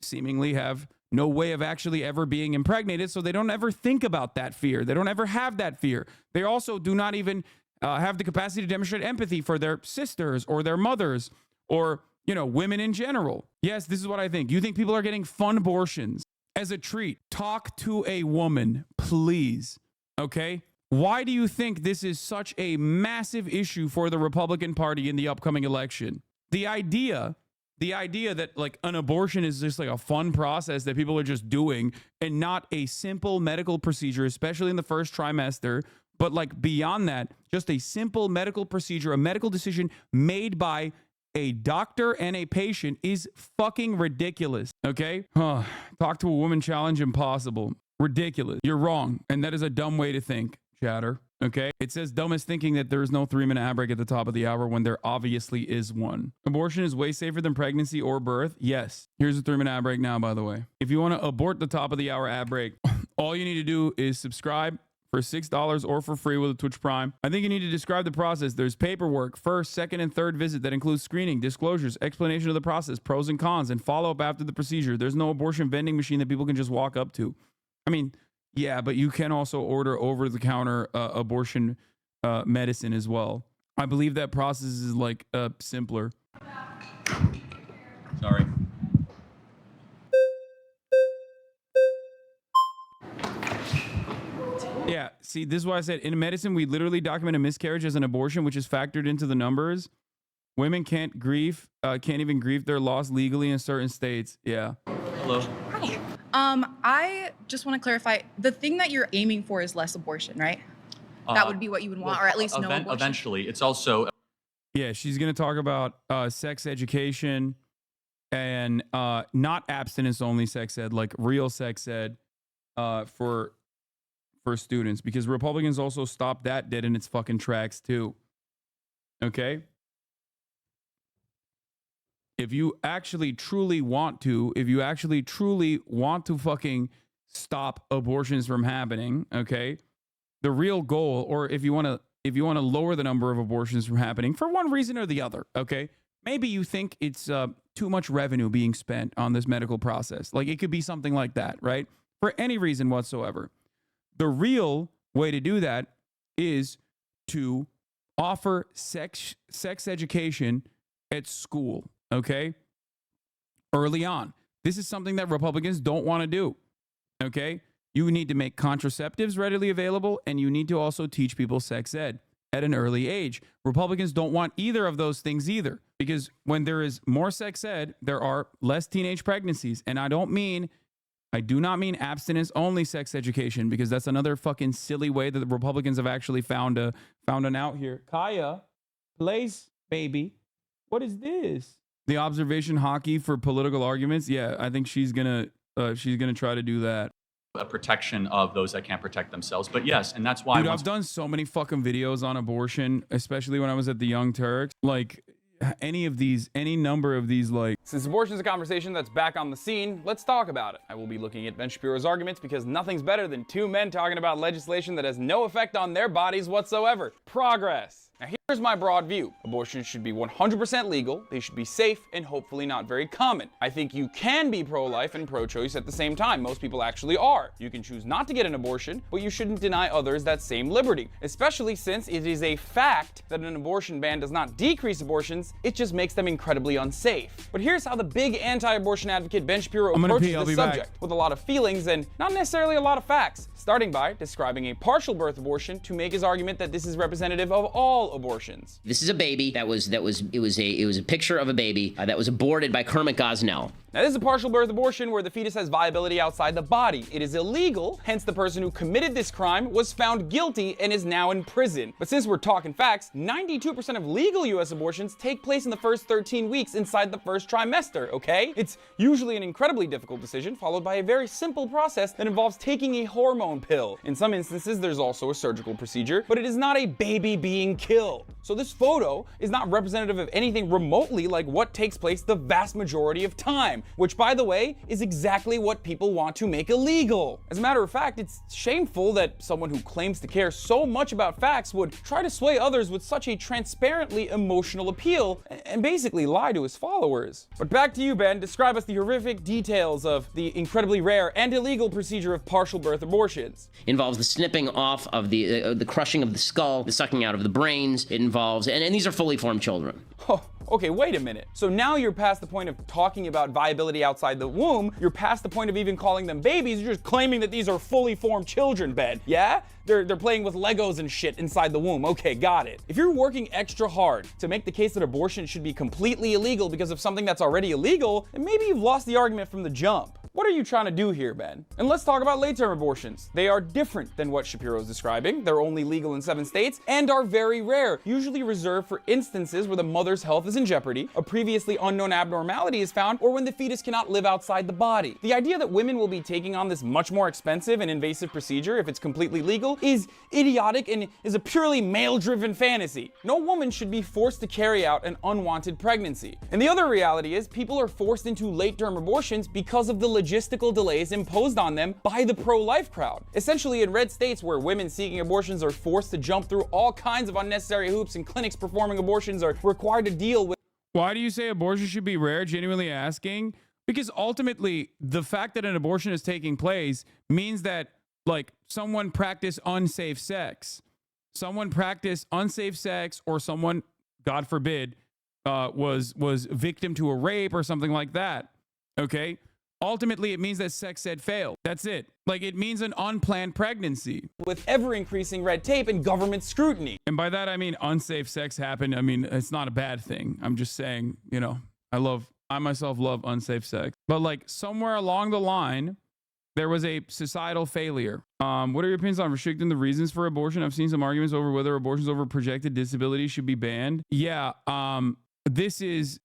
seemingly have no way of actually ever being impregnated, so they don't ever think about that fear. They don't ever have that fear. They also do not even have the capacity to demonstrate empathy for their sisters or their mothers or, you know, women in general. Yes, this is what I think. You think people are getting fun abortions as a treat. Talk to a woman, please. Okay? Why do you think this is such a massive issue for the Republican Party in the upcoming election? The idea that like an abortion is just like a fun process that people are just doing and not a simple medical procedure, especially in the first trimester, but like beyond that, just a simple medical procedure, a medical decision made by a doctor and a patient is fucking ridiculous. Okay? Talk to a woman challenge impossible. Ridiculous. You're wrong. And that is a dumb way to think, chatter. Okay? It says dumb is thinking that there is no 3-minute ad break at the top of the hour when there obviously is one. Abortion is way safer than pregnancy or birth. Yes. Here's a 3-minute ad break now, by the way. If you want to abort the top of the hour ad break, all you need to do is subscribe for $6 or for free with a Twitch Prime. I think you need to describe the process. There's paperwork, first, second, and third visit that includes screening, disclosures, explanation of the process, pros and cons, and follow-up after the procedure. There's no abortion vending machine that people can just walk up to. I mean, yeah, but you can also order over-the-counter abortion medicine as well. I believe that process is like simpler. Sorry. Yeah, see, this is why I said in medicine, we literally document a miscarriage as an abortion, which is factored into the numbers. Women can't even grieve their loss legally in certain states. Yeah. Hello. Hi. I just want to clarify, the thing that you're aiming for is less abortion, right? That would be what you would want, or at least no abortion. Eventually. It's also... Yeah, she's going to talk about sex education and not abstinence-only sex ed, like real sex ed for students, because Republicans also stopped that dead in its fucking tracks too. Okay? If you actually truly want to fucking stop abortions from happening, okay? The real goal, or if you want to lower the number of abortions from happening for one reason or the other, okay? Maybe you think it's too much revenue being spent on this medical process. Like it could be something like that, right? For any reason whatsoever. The real way to do that is to offer sex education at school, okay? Early on. This is something that Republicans don't want to do, okay? You need to make contraceptives readily available, and you need to also teach people sex ed at an early age. Republicans don't want either of those things either, because when there is more sex ed, there are less teenage pregnancies. And I do not mean abstinence-only sex education, because that's another fucking silly way that the Republicans have actually found an out here. Kaya, place, baby. What is this? The observation hockey for political arguments? Yeah, I think she's gonna try to do that. A protection of those that can't protect themselves. But yes, and that's why... Dude, I've done so many fucking videos on abortion, especially when I was at the Young Turks. Like... any number of these, like... Since abortion is a conversation that's back on the scene, let's talk about it. I will be looking at Ben Shapiro's arguments because nothing's better than two men talking about legislation that has no effect on their bodies whatsoever. Progress. Now here's my broad view. Abortions should be 100% legal, they should be safe, and hopefully not very common. I think you can be pro-life and pro-choice at the same time. Most people actually are. You can choose not to get an abortion, but you shouldn't deny others that same liberty, especially since it is a fact that an abortion ban does not decrease abortions, it just makes them incredibly unsafe. But here's how the big anti-abortion advocate Ben Shapiro approaches this subject, with a lot of feelings and not necessarily a lot of facts, starting by describing a partial birth abortion to make his argument that this is representative of all abortions. This is a baby it was a picture of a baby that was aborted by Kermit Gosnell. Now, this is a partial birth abortion where the fetus has viability outside the body. It is illegal, hence the person who committed this crime was found guilty and is now in prison. But since we're talking facts, 92% of legal US abortions take place in the first 13 weeks inside the first trimester. trimester, okay? It's usually an incredibly difficult decision followed by a very simple process that involves taking a hormone pill. In some instances, there's also a surgical procedure, but it is not a baby being killed. So this photo is not representative of anything remotely like what takes place the vast majority of time, which, by the way, is exactly what people want to make illegal. As a matter of fact, it's shameful that someone who claims to care so much about facts would try to sway others with such a transparently emotional appeal and basically lie to his followers. But back to you, Ben. Describe us the horrific details of the incredibly rare and illegal procedure of partial birth abortions. It involves the snipping off of the crushing of the skull, the sucking out of the brains. It involves, and these are fully formed children. Oh, okay, wait a minute. So now you're past the point of talking about viability outside the womb. You're past the point of even calling them babies. You're just claiming that these are fully formed children, Ben. Yeah? They're playing with Legos and shit inside the womb. Okay, got it. If you're working extra hard to make the case that abortion should be completely illegal because of something that's already illegal, then maybe you've lost the argument from the jump. What are you trying to do here, Ben? And let's talk about late-term abortions. They are different than what Shapiro's describing. They're only legal in 7 states and are very rare, usually reserved for instances where the mother's health is in jeopardy, a previously unknown abnormality is found, or when the fetus cannot live outside the body. The idea that women will be taking on this much more expensive and invasive procedure if it's completely legal is idiotic and is a purely male-driven fantasy. No woman should be forced to carry out an unwanted pregnancy. And the other reality is people are forced into late-term abortions because of the logistical delays imposed on them by the pro-life crowd. Essentially, in red states where women seeking abortions are forced to jump through all kinds of unnecessary hoops and clinics performing abortions are required to deal with. Why do you say abortion should be rare? Genuinely asking. Because ultimately, the fact that an abortion is taking place means that, like, someone practiced unsafe sex. Someone practiced unsafe sex, or someone, God forbid, was victim to a rape or something like that. Okay? Ultimately, it means that sex ed failed. That's it. Like, it means an unplanned pregnancy. With ever-increasing red tape and government scrutiny. And by that, I mean unsafe sex happened. I mean, it's not a bad thing. I'm just saying, you know, I myself love unsafe sex. But, like, somewhere along the line, there was a societal failure. What are your opinions on restricting the reasons for abortion? I've seen some arguments over whether abortions over projected disability should be banned. Yeah, this is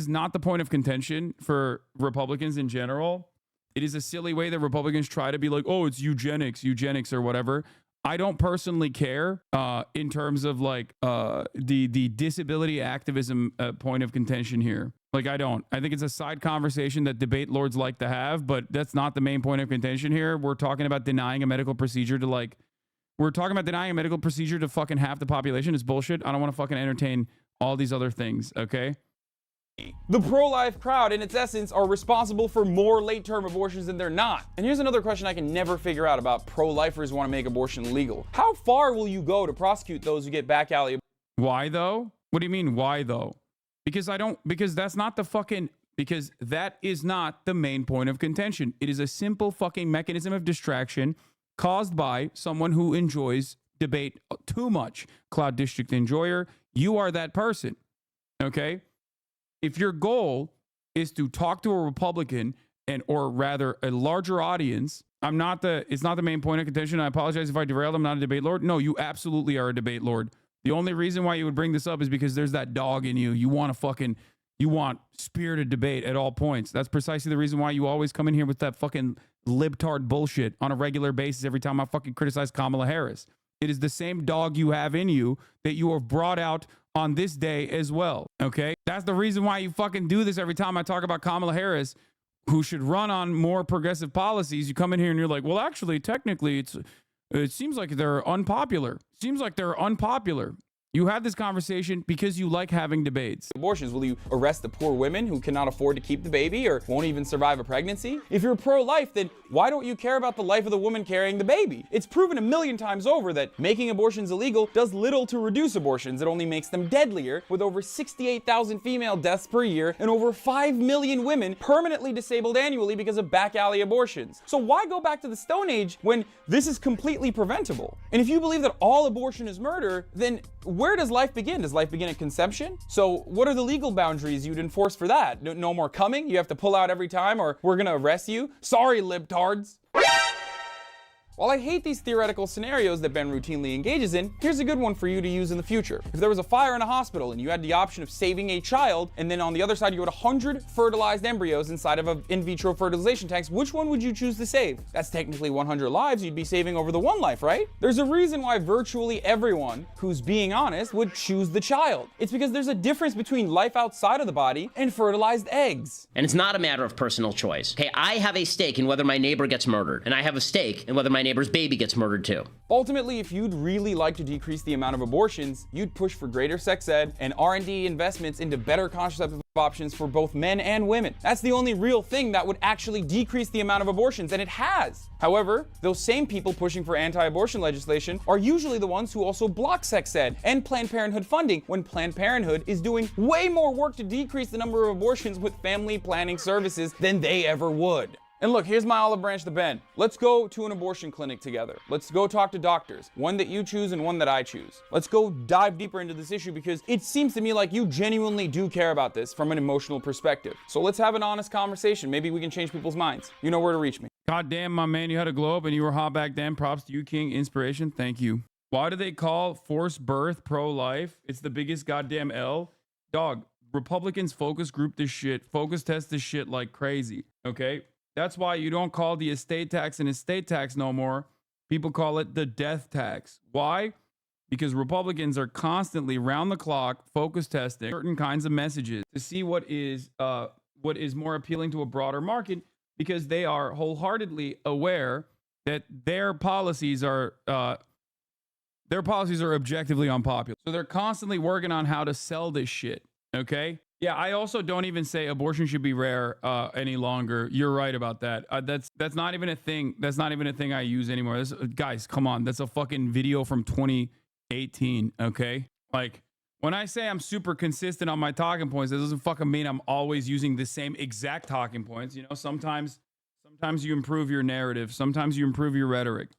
not the point of contention for Republicans in general. It is a silly way that Republicans try to be like, oh, it's eugenics or whatever. I don't personally care in terms of like the disability activism point of contention here. Like, I don't. I think it's a side conversation that debate lords like to have, but that's not the main point of contention here. We're talking about denying a medical procedure to fucking half the population. It's bullshit. I don't want to fucking entertain all these other things, okay? The pro-life crowd, in its essence, are responsible for more late-term abortions than they're not. And here's another question I can never figure out about pro-lifers who want to make abortion legal. How far will you go to prosecute those who get back alley? Why though? What do you mean, why though? Because that is not the main point of contention. It is a simple fucking mechanism of distraction caused by someone who enjoys debate too much. Cloud District enjoyer, you are that person, okay? If your goal is to talk to a Republican or rather a larger audience, it's not the main point of contention. I apologize if I derailed. I'm not a debate lord. No, you absolutely are a debate lord. The only reason why you would bring this up is because there's that dog in you. You want spirited debate at all points. That's precisely the reason why you always come in here with that fucking libtard bullshit on a regular basis every time I fucking criticize Kamala Harris. It is the same dog you have in you that you have brought out on this day as well, okay? That's the reason why you fucking do this every time I talk about Kamala Harris, who should run on more progressive policies. You come in here and you're like, well, actually, technically, it seems like they're unpopular. You have this conversation because you like having debates. Abortions, will you arrest the poor women who cannot afford to keep the baby or won't even survive a pregnancy? If you're pro-life, then why don't you care about the life of the woman carrying the baby? It's proven 1,000,000 times over that making abortions illegal does little to reduce abortions. It only makes them deadlier, with over 68,000 female deaths per year and over 5 million women permanently disabled annually because of back alley abortions. So why go back to the Stone Age when this is completely preventable? And if you believe that all abortion is murder, then where does life begin? Does life begin at conception? So what are the legal boundaries you'd enforce for that? No more coming? You have to pull out every time or we're gonna arrest you? Sorry, libtards. While I hate these theoretical scenarios that Ben routinely engages in, here's a good one for you to use in the future. If there was a fire in a hospital and you had the option of saving a child, and then on the other side you had 100 fertilized embryos inside of an in vitro fertilization tank, which one would you choose to save? That's technically 100 lives you'd be saving over the one life, right? There's a reason why virtually everyone who's being honest would choose the child. It's because there's a difference between life outside of the body and fertilized eggs. And it's not a matter of personal choice. Okay, I have a stake in whether my neighbor gets murdered, and I have a stake in whether my neighbor's baby gets murdered too. Ultimately, if you'd really like to decrease the amount of abortions, you'd push for greater sex ed and R&D investments into better contraceptive options for both men and women. That's the only real thing that would actually decrease the amount of abortions, and it has. However, those same people pushing for anti-abortion legislation are usually the ones who also block sex ed and Planned Parenthood funding, when Planned Parenthood is doing way more work to decrease the number of abortions with family planning services than they ever would. And look, here's my olive branch to Ben. Let's go to an abortion clinic together. Let's go talk to doctors, one that you choose and one that I choose. Let's go dive deeper into this issue, because it seems to me like you genuinely do care about this from an emotional perspective. So let's have an honest conversation. Maybe we can change people's minds. You know where to reach me. God damn, my man, you had a glow up and you were hot back then. Props to you, King. Inspiration. Thank you. Why do they call forced birth pro-life? It's the biggest goddamn L. Dog, Republicans focus group this shit, focus test this shit like crazy, okay? That's why you don't call the estate tax an estate tax no more. People call it the death tax. Why? Because Republicans are constantly round the clock focus testing certain kinds of messages to see what is more appealing to a broader market, because they are wholeheartedly aware that their policies are objectively unpopular. So they're constantly working on how to sell this shit. Okay. Yeah, I also don't even say abortion should be rare any longer. You're right about that. That's not even a thing. That's not even a thing I use anymore. Guys, come on. That's a fucking video from 2018, okay? Like, when I say I'm super consistent on my talking points, that doesn't fucking mean I'm always using the same exact talking points. You know, sometimes you improve your narrative. Sometimes you improve your rhetoric.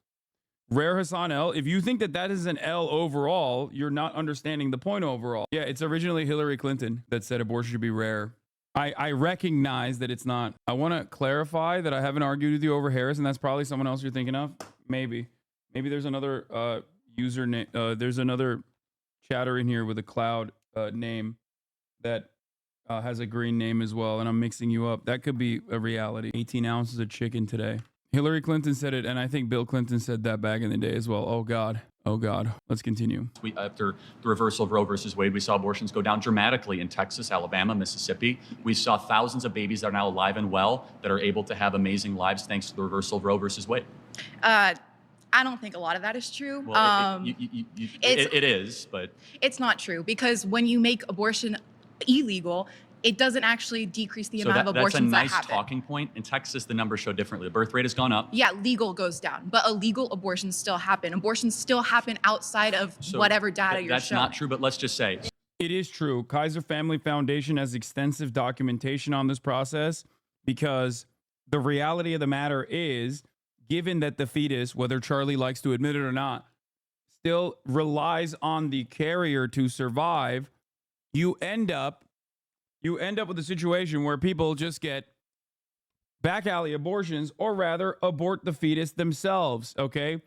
Rare Hasan L. If you think that is an L overall, you're not understanding the point overall. Yeah, it's originally Hillary Clinton that said abortion should be rare. I recognize that it's not. I want to clarify that I haven't argued with you over Harris, and that's probably someone else you're thinking of. Maybe there's another username. There's another chatter in here with a cloud name that has a green name as well, and I'm mixing you up. That could be a reality. 18 ounces of chicken today. Hillary Clinton said it, and I think Bill Clinton said that back in the day as well. Oh, God. Oh, God. Let's continue. After the reversal of Roe versus Wade, we saw abortions go down dramatically in Texas, Alabama, Mississippi. We saw thousands of babies that are now alive and well that are able to have amazing lives thanks to the reversal of Roe versus Wade. I don't think a lot of that is true. Well, it is, but it's not true, because when you make abortion illegal, it doesn't actually decrease the amount of abortions that happen. That's a nice talking point. In Texas, the numbers show differently. The birth rate has gone up. Yeah, legal goes down, but illegal abortions still happen. Abortions still happen outside of whatever data you're showing. That's not true, but let's just say. It is true. Kaiser Family Foundation has extensive documentation on this process, because the reality of the matter is, given that the fetus, whether Charlie likes to admit it or not, still relies on the carrier to survive, you end up with a situation where people just get back alley abortions, or rather abort the fetus themselves, okay,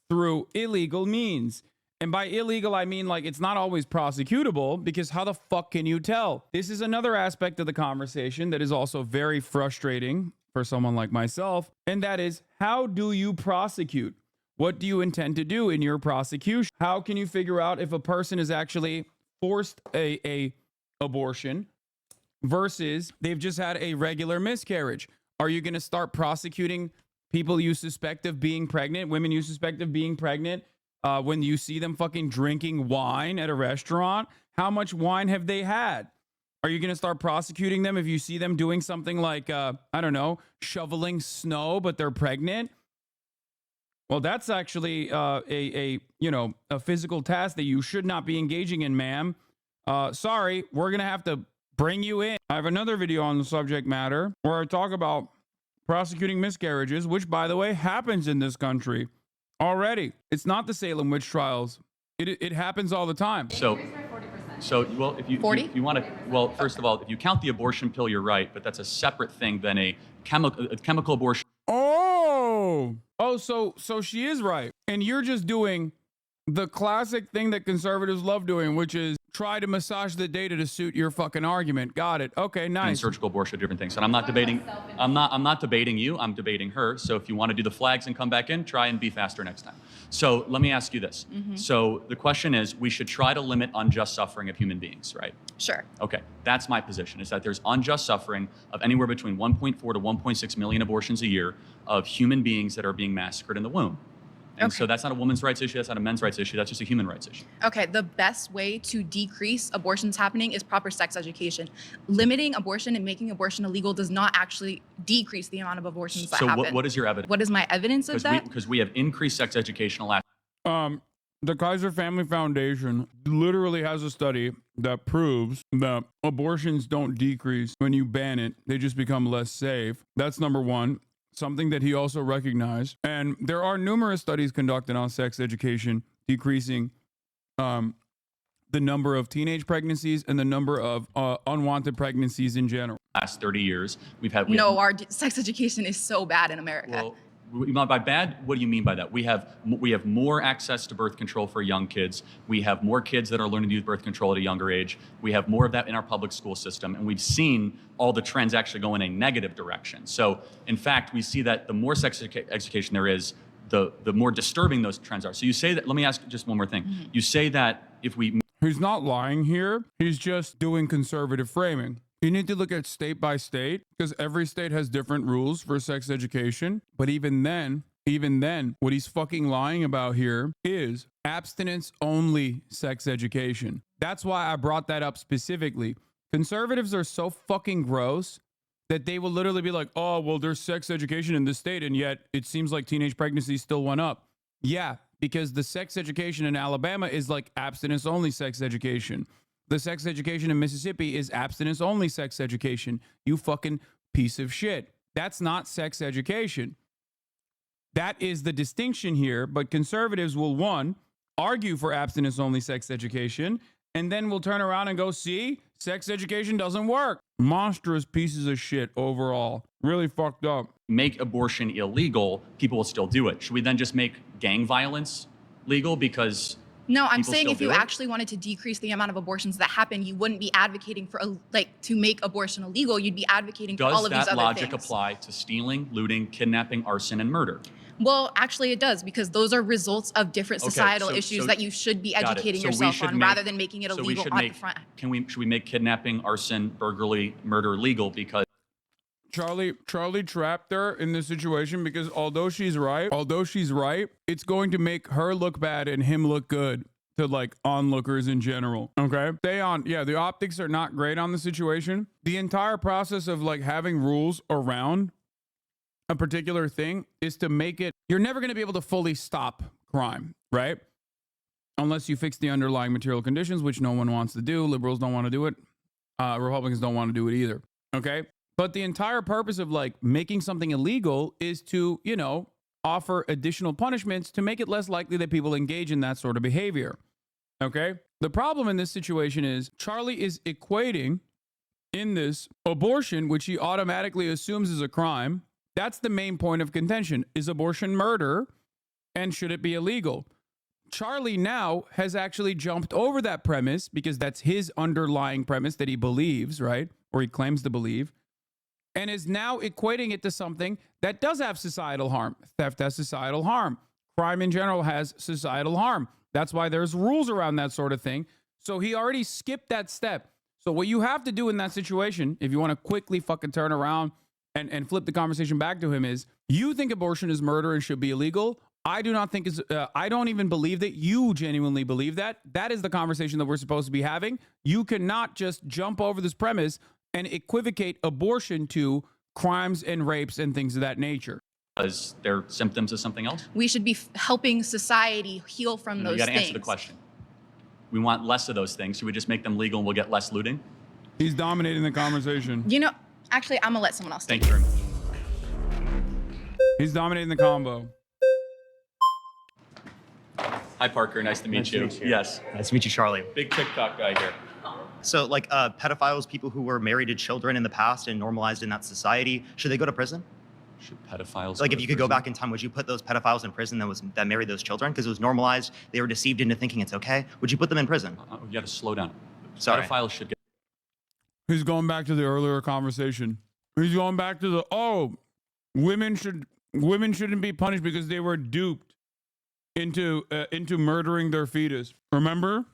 through illegal means. And by illegal, I mean, like, it's not always prosecutable, because how the fuck can you tell? This is another aspect of the conversation that is also very frustrating for someone like myself, and that is, how do you prosecute? What do you intend to do in your prosecution? How can you figure out if a person is actually forced a abortion versus they've just had a regular miscarriage? Are you going to start prosecuting people you suspect of being pregnant, women you suspect of being pregnant, when you see them fucking drinking wine at a restaurant? How much wine have they had? Are you going to start prosecuting them if you see them doing something like, I don't know, shoveling snow, but they're pregnant? Well, that's actually a physical task that you should not be engaging in, ma'am. Sorry, we're going to have to bring you in. I have another video on the subject matter where I talk about prosecuting miscarriages, which, by the way, happens in this country already. It's not the Salem witch trials. It happens all the time. So well, if you want to, well, first of all, if you count the abortion pill, you're right, but that's a separate thing than a chemical abortion. Oh, Oh, so she is right. And you're just doing the classic thing that conservatives love doing, which is try to massage the data to suit your fucking argument. Got it. Okay, nice. And surgical abortion, different things. And I'm not debating. I'm not debating you. I'm debating her. So if you want to do the flags and come back in, try and be faster next time. So let me ask you this. So the question is, we should try to limit unjust suffering of human beings, right? Sure. Okay, that's my position, is that there's unjust suffering of anywhere between 1.4 to 1.6 million abortions a year of human beings that are being massacred in the womb. And so that's not a woman's rights issue, that's not a men's rights issue, that's just a human rights issue. Okay, the best way to decrease abortions happening is proper sex education. Limiting abortion and making abortion illegal does not actually decrease the amount of abortions that happen. So what is your evidence? What is my evidence of that? Because we have increased sex education a lot. The Kaiser Family Foundation literally has a study that proves that abortions don't decrease when you ban it. They just become less safe. That's number one. Something that he also recognized. And there are numerous studies conducted on sex education, decreasing the number of teenage pregnancies and the number of unwanted pregnancies in general. Last 30 years, Our sex education is so bad in America. Well, by bad, what do you mean by that? We have more access to birth control for young kids. We have more kids that are learning to use birth control at a younger age. We have more of that in our public school system. And we've seen all the trends actually go in a negative direction. So in fact, we see that the more sex education there is, the more disturbing those trends are. So you say that, let me ask just one more thing. You say that if we... He's not lying here. He's just doing conservative framing. You need to look at state by state because every state has different rules for sex education. But even then, what he's fucking lying about here is abstinence only sex education. That's why I brought that up specifically. Conservatives are so fucking gross that they will literally be like, oh, well, there's sex education in this state, and yet it seems like teenage pregnancy still went up. Yeah, because the sex education in Alabama is like abstinence only sex education. The sex education in Mississippi is abstinence only sex education. You fucking piece of shit. That's not sex education. That is the distinction here. But conservatives will, one, argue for abstinence only sex education, and then we'll turn around and go, see, sex education doesn't work. Monstrous pieces of shit overall. Really fucked up. Make abortion illegal, people will still do it. Should we then just make gang violence legal because... No, I'm saying if you actually wanted to decrease the amount of abortions that happen, you wouldn't be advocating for to make abortion illegal. You'd be advocating for all of these other things. Does that logic apply to stealing, looting, kidnapping, arson, and murder? Well, actually, it does, because those are results of different societal issues that you should be educating yourself on, rather than making it illegal at the front. Should we make kidnapping, arson, burglary, murder legal? Because Charlie trapped her in this situation because although she's right, it's going to make her look bad and him look good to like onlookers in general. Okay? The optics are not great on the situation. The entire process of like having rules around a particular thing is to make it, you're never going to be able to fully stop crime, right? Unless you fix the underlying material conditions, which no one wants to do. Liberals don't want to do it. Republicans don't want to do it either. Okay? But the entire purpose of like making something illegal is to, offer additional punishments to make it less likely that people engage in that sort of behavior. Okay? The problem in this situation is Charlie is equating in this abortion, which he automatically assumes is a crime. That's the main point of contention. Is abortion murder? And should it be illegal? Charlie now has actually jumped over that premise because that's his underlying premise that he believes, right? Or he claims to believe. And is now equating it to something that does have societal harm. Theft has societal harm. Crime in general has societal harm. That's why there's rules around that sort of thing. So he already skipped that step. So what you have to do in that situation, if you want to quickly fucking turn around and flip the conversation back to him, is you think abortion is murder and should be illegal. I do not think I don't even believe that. You genuinely believe that. That is the conversation that we're supposed to be having. You cannot just jump over this premise and equivocate abortion to crimes and rapes and things of that nature. Because they're symptoms of something else? We should be helping society heal from those things. You got to answer the question. We want less of those things. Should we just make them legal and we'll get less looting? He's dominating the conversation. Actually, I'm going to let someone else Thank you very much. He's dominating the combo. Hi, Parker. Nice to meet you. Yes. Nice to meet you, Charlie. Big TikTok guy here. So, pedophiles, people who were married to children in the past and normalized in that society, should they go to prison? Should pedophiles Like, go if to you could go prison? back in time, would you put those pedophiles in prison that married those children? Because it was normalized. They were deceived into thinking it's okay. Would you put them in prison? You got to slow down. Sorry. Pedophiles should get. He's going back to the earlier conversation. He's going back to women shouldn't be punished because they were duped into murdering their fetus. Remember?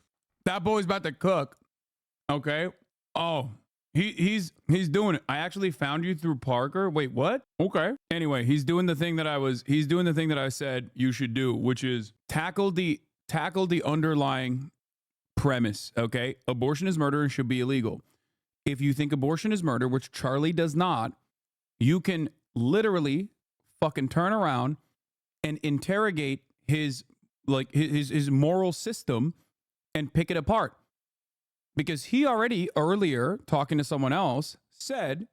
That boy's about to cook. Okay. Oh, he's doing it. I actually found you through Parker. Wait, what? Okay. Anyway, he's doing the thing that I said you should do, which is tackle the underlying premise. Okay. Abortion is murder and should be illegal. If you think abortion is murder, which Charlie does not, you can literally fucking turn around and interrogate his moral system and pick it apart. Because he already earlier, talking to someone else, said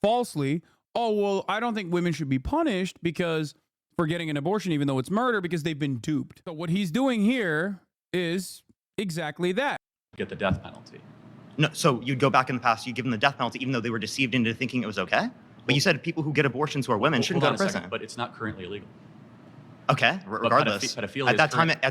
falsely, oh, well, I don't think women should be punished because for getting an abortion, even though it's murder, because they've been duped. So what he's doing here is exactly that. Get the death penalty. No, so you'd go back in the past, you'd give them the death penalty, even though they were deceived into thinking it was okay? But you said people who get abortions who are women shouldn't go to prison. But it's not currently illegal. Okay, regardless. Pedophilia at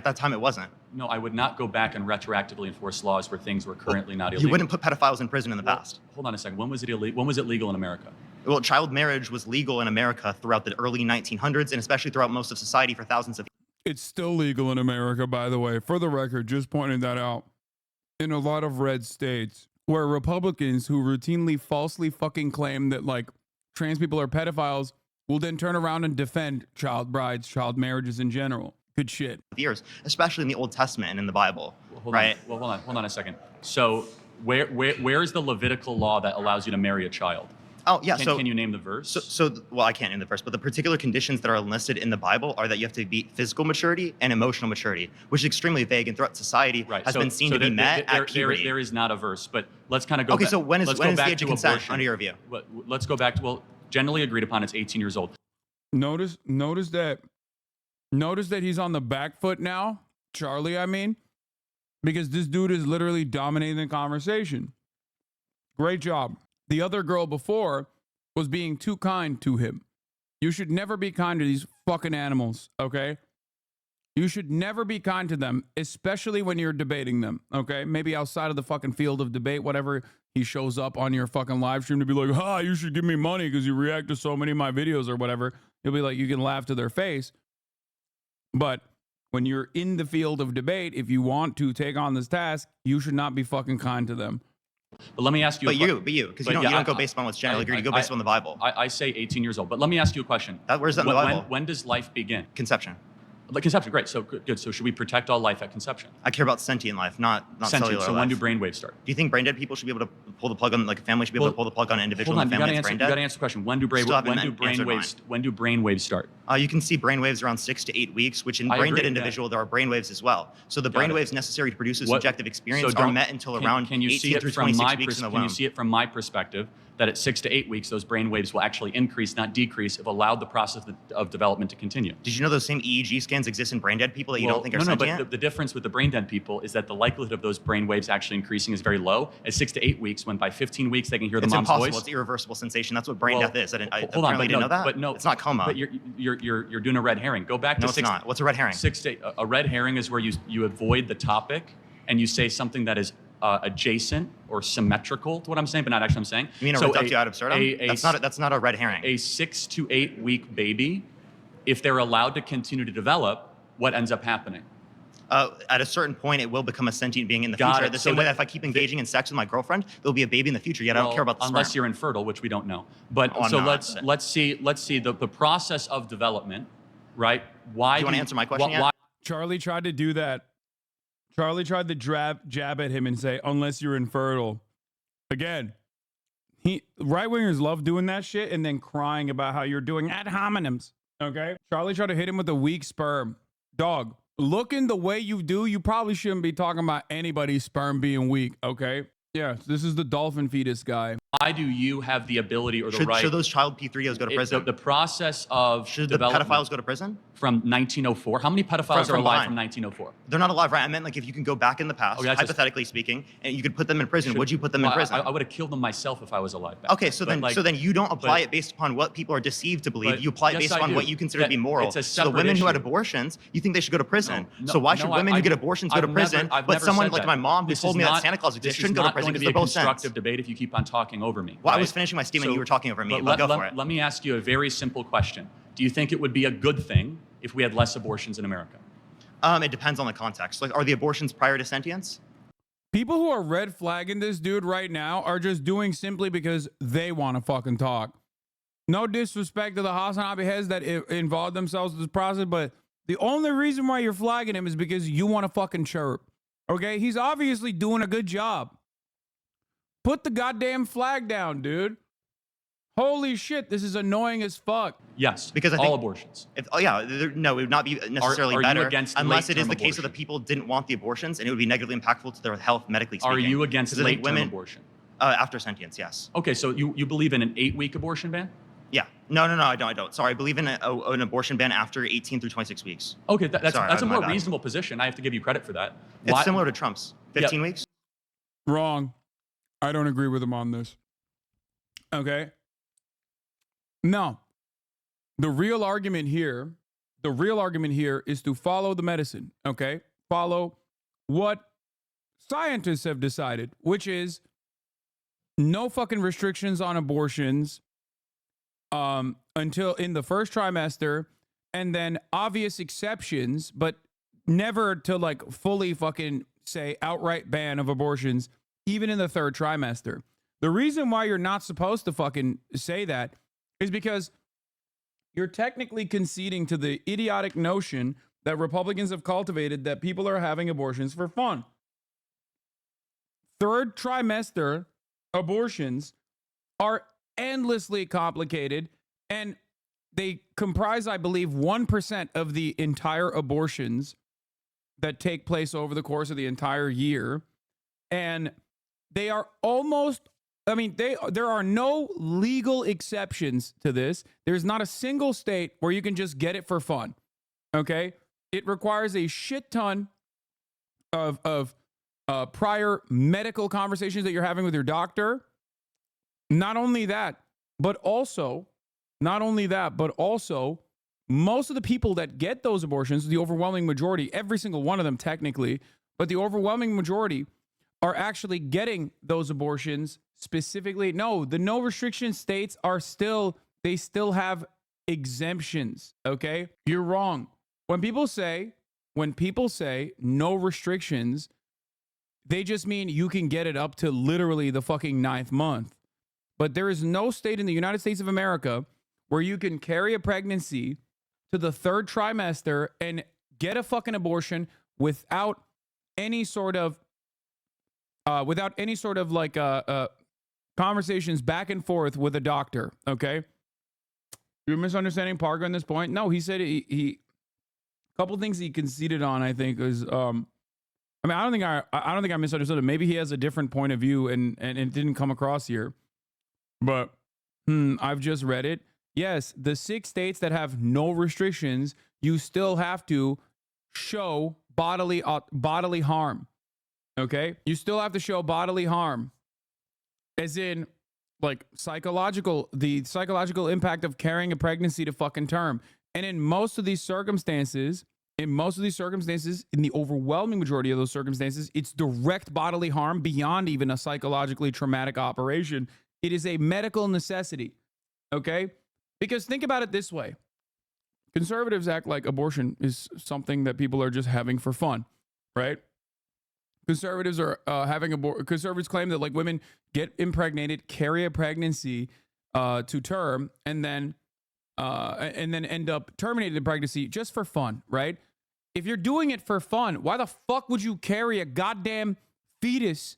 that time, it wasn't. No, I would not go back and retroactively enforce laws where things were currently not illegal. You wouldn't put pedophiles in prison in the past. Hold on a second. When was it illegal? When was it legal in America? Well, child marriage was legal in America throughout the early 1900s, and especially throughout most of society for thousands of years. It's still legal in America, by the way. For the record, just pointing that out. In a lot of red states where Republicans who routinely falsely fucking claim that like trans people are pedophiles will then turn around and defend child brides, child marriages in general. Good shit. Years, especially in the Old Testament and in the Bible, right? Well, hold on a second. So where is the Levitical law that allows you to marry a child? Oh, yeah. Can you name the verse? Well, I can't name the verse, but the particular conditions that are listed in the Bible are that you have to be physical maturity and emotional maturity, which is extremely vague and throughout society has been seen to be met at puberty. There is not a verse, but let's kind of go Okay, back. so when is the age of consent abortion. under your view? Let's go back to, generally agreed upon, it's 18 years old. Notice that he's on the back foot now, Charlie, I mean, because this dude is literally dominating the conversation. Great job. The other girl before was being too kind to him. You should never be kind to these fucking animals, okay? You should never be kind to them, especially when you're debating them, okay? Maybe outside of the fucking field of debate, whatever, he shows up on your fucking live stream to be like, you should give me money because you react to so many of my videos or whatever. You'll be like, you can laugh to their face. But when you're in the field of debate, if you want to take on this task, you should not be fucking kind to them. But let me ask you. Because you don't go based on what's generally agreed. You go based on the Bible. I say 18 years old. But let me ask you a question. Where's that in the Bible? When does life begin? Conception. Like conception, great. So good. So should we protect all life at conception? I care about sentient life, not Sentient. cellular So life. when do brainwaves start? Do you think brain dead people should be able to pull the plug on, like a family should be able to pull the plug on an individual in the family that's brain dead? You got to answer the question. When do brainwaves start? You can see brainwaves around 6 to 8 weeks, which in brain dead individual there are brainwaves as well. So the brainwaves necessary to produce a subjective experience are met until around 18 through 26 weeks in the womb. Can you see it from my perspective that at 6 to 8 weeks those brainwaves will actually increase, not decrease, if allowed the process of development to continue? Did you know those same EEG scans exist in brain dead people that you don't think are sentient? But the difference with the brain dead people is that the likelihood of those brainwaves actually increasing is very low at 6 to 8 weeks, when by 15 weeks they can hear the mom's impossible. voice. It's irreversible sensation. That's what brain death is. I didn't know that. But no, it's not coma. But you're doing a red herring. Go back to no, it's not. What's a red herring? A red herring is where you avoid the topic and you say something that is adjacent or symmetrical to what I'm saying, but not actually what I'm saying. You mean a reductio ad absurdum? That's not a red herring. A 6 to 8 week baby, if they're allowed to continue to develop, what ends up happening? At a certain point, it will become a sentient being in the future. The same way that if I keep engaging in sex with my girlfriend, there'll be a baby in the future. Yet I don't care about the sperm. Unless you're infertile, which we don't know. But let's see the process of development, right? Why? Do you want to answer my question? Why? Charlie tried to do that. Charlie tried to jab at him and say, unless you're infertile. Again, right-wingers love doing that shit and then crying about how you're doing ad hominems, okay? Charlie tried to hit him with a weak sperm. Dog, looking the way you do, you probably shouldn't be talking about anybody's sperm being weak, okay? Yeah, this is the dolphin fetus guy. why do you have the ability or the right? Should those child P3os go to prison? The process of should the pedophiles go to prison? From 1904. How many pedophiles are alive from 1904? They're not alive, right? I meant like if you can go back in the past, hypothetically speaking, and you could put them in prison, would you put them in prison? I would have killed them myself if I was alive back Okay, so then you don't apply it based upon what people are deceived to believe. You apply it based upon what you consider to be moral. So the women who had abortions, you think they should go to prison. So why should women who get abortions go to prison, but someone like my mom who told me that Santa Claus exists shouldn't go to prison because they're both sins? This is not going to be a constructive debate if you keep on talking over me. Well, I was finishing my statement, you were talking over me, but go for it. Let me ask you a very simple question. Do you think it would be a good thing if we had less abortions in America? It depends on the context. Like, are the abortions prior to sentience? People who are red flagging this dude right now are just doing simply because they want to fucking talk. No disrespect to the Hasan Abihes that involved themselves in this process, but the only reason why you're flagging him is because you want to fucking chirp. Okay? He's obviously doing a good job. Put the goddamn flag down, dude. Holy shit, this is annoying as fuck. Yes, because I think all abortions. No, it would not be necessarily better unless it is the case abortion? that the people didn't want the abortions and it would be negatively impactful to their health, medically speaking. Are you against late-term abortion? After sentience, yes. Okay, so you believe in an 8-week abortion ban? Yeah. No, I don't. Sorry, I believe in an abortion ban after 18 through 26 weeks. Okay, that's a more reasonable position. I have to give you credit for that. It's similar to Trump's. 15 weeks? Wrong. I don't agree with him on this. Okay? No. The real argument here is to follow the medicine, okay? Follow what scientists have decided, which is no fucking restrictions on abortions until in the first trimester, and then obvious exceptions, but never to like fully fucking say outright ban of abortions, even in the third trimester. The reason why you're not supposed to fucking say that is because you're technically conceding to the idiotic notion that Republicans have cultivated that people are having abortions for fun. Third trimester abortions are endlessly complicated, and they comprise, I believe, 1% of the entire abortions that take place over the course of the entire year. And they are almost, there are no legal exceptions to this. There's not a single state where you can just get it for fun. Okay? It requires a shit ton of prior medical conversations that you're having with your doctor. Not only that, but also, most of the people that get those abortions, the overwhelming majority, every single one of them technically, but the overwhelming majority are actually getting those abortions specifically. No, the no restriction states they still have exemptions, okay? You're wrong. When people say no restrictions, they just mean you can get it up to literally the fucking 9th month. But there is no state in the United States of America where you can carry a pregnancy to the 3rd trimester and get a fucking abortion without any sort of conversations back and forth with a doctor. Okay, you're misunderstanding Parker on this point. No, he said he a couple things he conceded on. I think is I don't think I misunderstood him. Maybe he has a different point of view and it didn't come across here. But I've just read it. Yes, the 6 states that have no restrictions, you still have to show bodily harm. Okay? You still have to show bodily harm. As in, like, the psychological impact of carrying a pregnancy to fucking term. And in most of these circumstances, in the overwhelming majority of those circumstances, it's direct bodily harm beyond even a psychologically traumatic operation. It is a medical necessity, okay? Because think about it this way. Conservatives act like abortion is something that people are just having for fun, right? Conservatives are conservatives claim that like women get impregnated, carry a pregnancy to term, and then end up terminating the pregnancy just for fun, right? If you're doing it for fun, why the fuck would you carry a goddamn fetus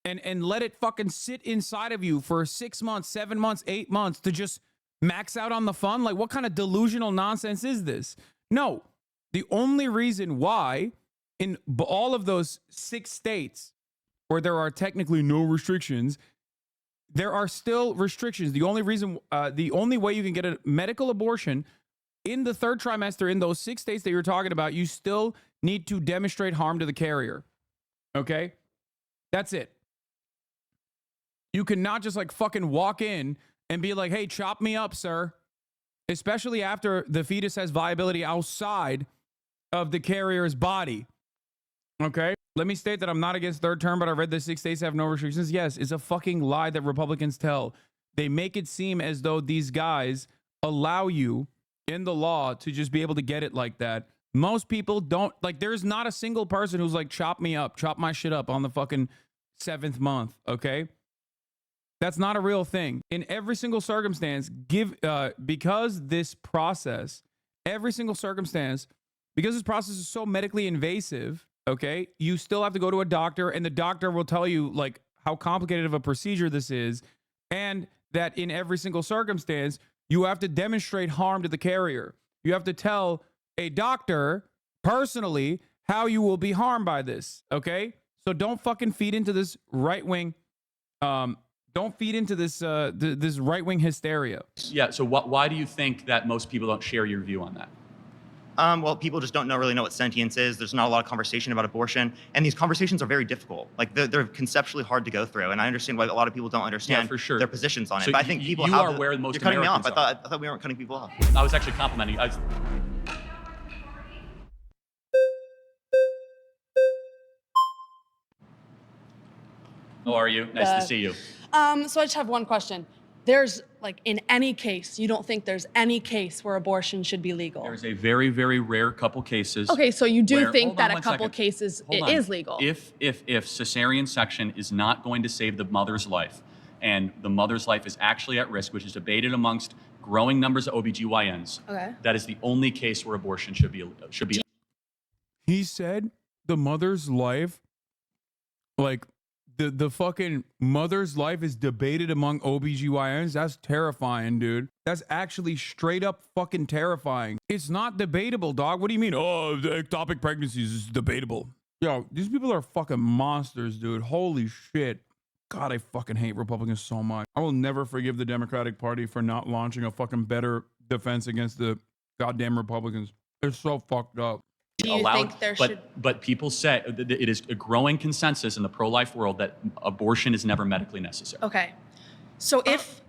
and let it fucking sit inside of you for 6 months, 7 months, 8 months to just max out on the fun? Like, what kind of delusional nonsense is this? No, the only reason why in all of those 6 states where there are technically no restrictions, there are still restrictions. The only way you can get a medical abortion in the third trimester in those 6 states that you're talking about, you still need to demonstrate harm to the carrier. Okay? That's it. You cannot just like fucking walk in and be like, hey, chop me up, sir. Especially after the fetus has viability outside of the carrier's body. Okay? Let me state that I'm not against third term, but I read the 6 states have no restrictions. Yes, it's a fucking lie that Republicans tell. They make it seem as though these guys allow you in the law to just be able to get it like that. Most people don't. Like, there's not a single person who's like, chop me up, chop my shit up on the fucking 7th month, okay? That's not a real thing. In every single circumstance, because this process is so medically invasive, okay, you still have to go to a doctor, and the doctor will tell you like how complicated of a procedure this is, and that in every single circumstance, you have to demonstrate harm to the carrier. You have to tell a doctor personally how you will be harmed by this, okay? So don't fucking feed into this right-wing, this right-wing hysteria. Yeah, so why do you think that most people don't share your view on that? Well, people just don't really know what sentience is. There's not a lot of conversation about abortion. And these conversations are very difficult. Like, they're conceptually hard to go through. And I understand why a lot of people don't understand their positions on it. So but I think people you have... are where most You're cutting me off. Americans are. I thought we weren't cutting people off. I was actually complimenting you. How are you? Nice to see you. So I just have one question. There's like in any case, you don't think there's any case where abortion should be legal? There's a very, very rare couple cases. Okay, so you do think that hold on a couple 1 second. cases Hold it on. is legal? If cesarean section is not going to save the mother's life, and the mother's life is actually at risk, which is debated amongst growing numbers of OBGYNs, Okay. that is the only case where abortion should be. He said the mother's life, like the fucking mother's life is debated among OBGYNs. That's terrifying, dude. That's actually straight up fucking terrifying. It's not debatable, dog. What do you mean? Oh, the ectopic pregnancies is debatable. Yo, these people are fucking monsters, dude. Holy shit. God, I fucking hate Republicans so much. I will never forgive the Democratic Party for not launching a fucking better defense against the goddamn Republicans. They're so fucked up. Do you think there should... But people say it is a growing consensus in the pro-life world that abortion is never medically necessary. Okay. So if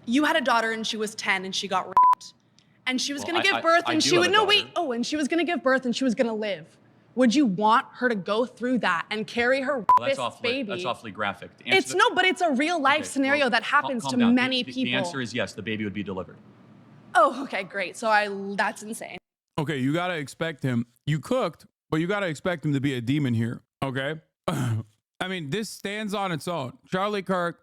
you had a daughter and she was 10 and she got raped and she was going to give birth and she would... No, wait. Oh, and she was going to give birth and she was going to live. Would you want her to go through that and carry her baby? That's awfully graphic. But it's a real life scenario that happens to many people. The answer is yes, the baby would be delivered. Oh, okay, great. So that's insane. Okay, you gotta expect him. You cooked, but you gotta expect him to be a demon here, okay? I mean, this stands on its own. Charlie Kirk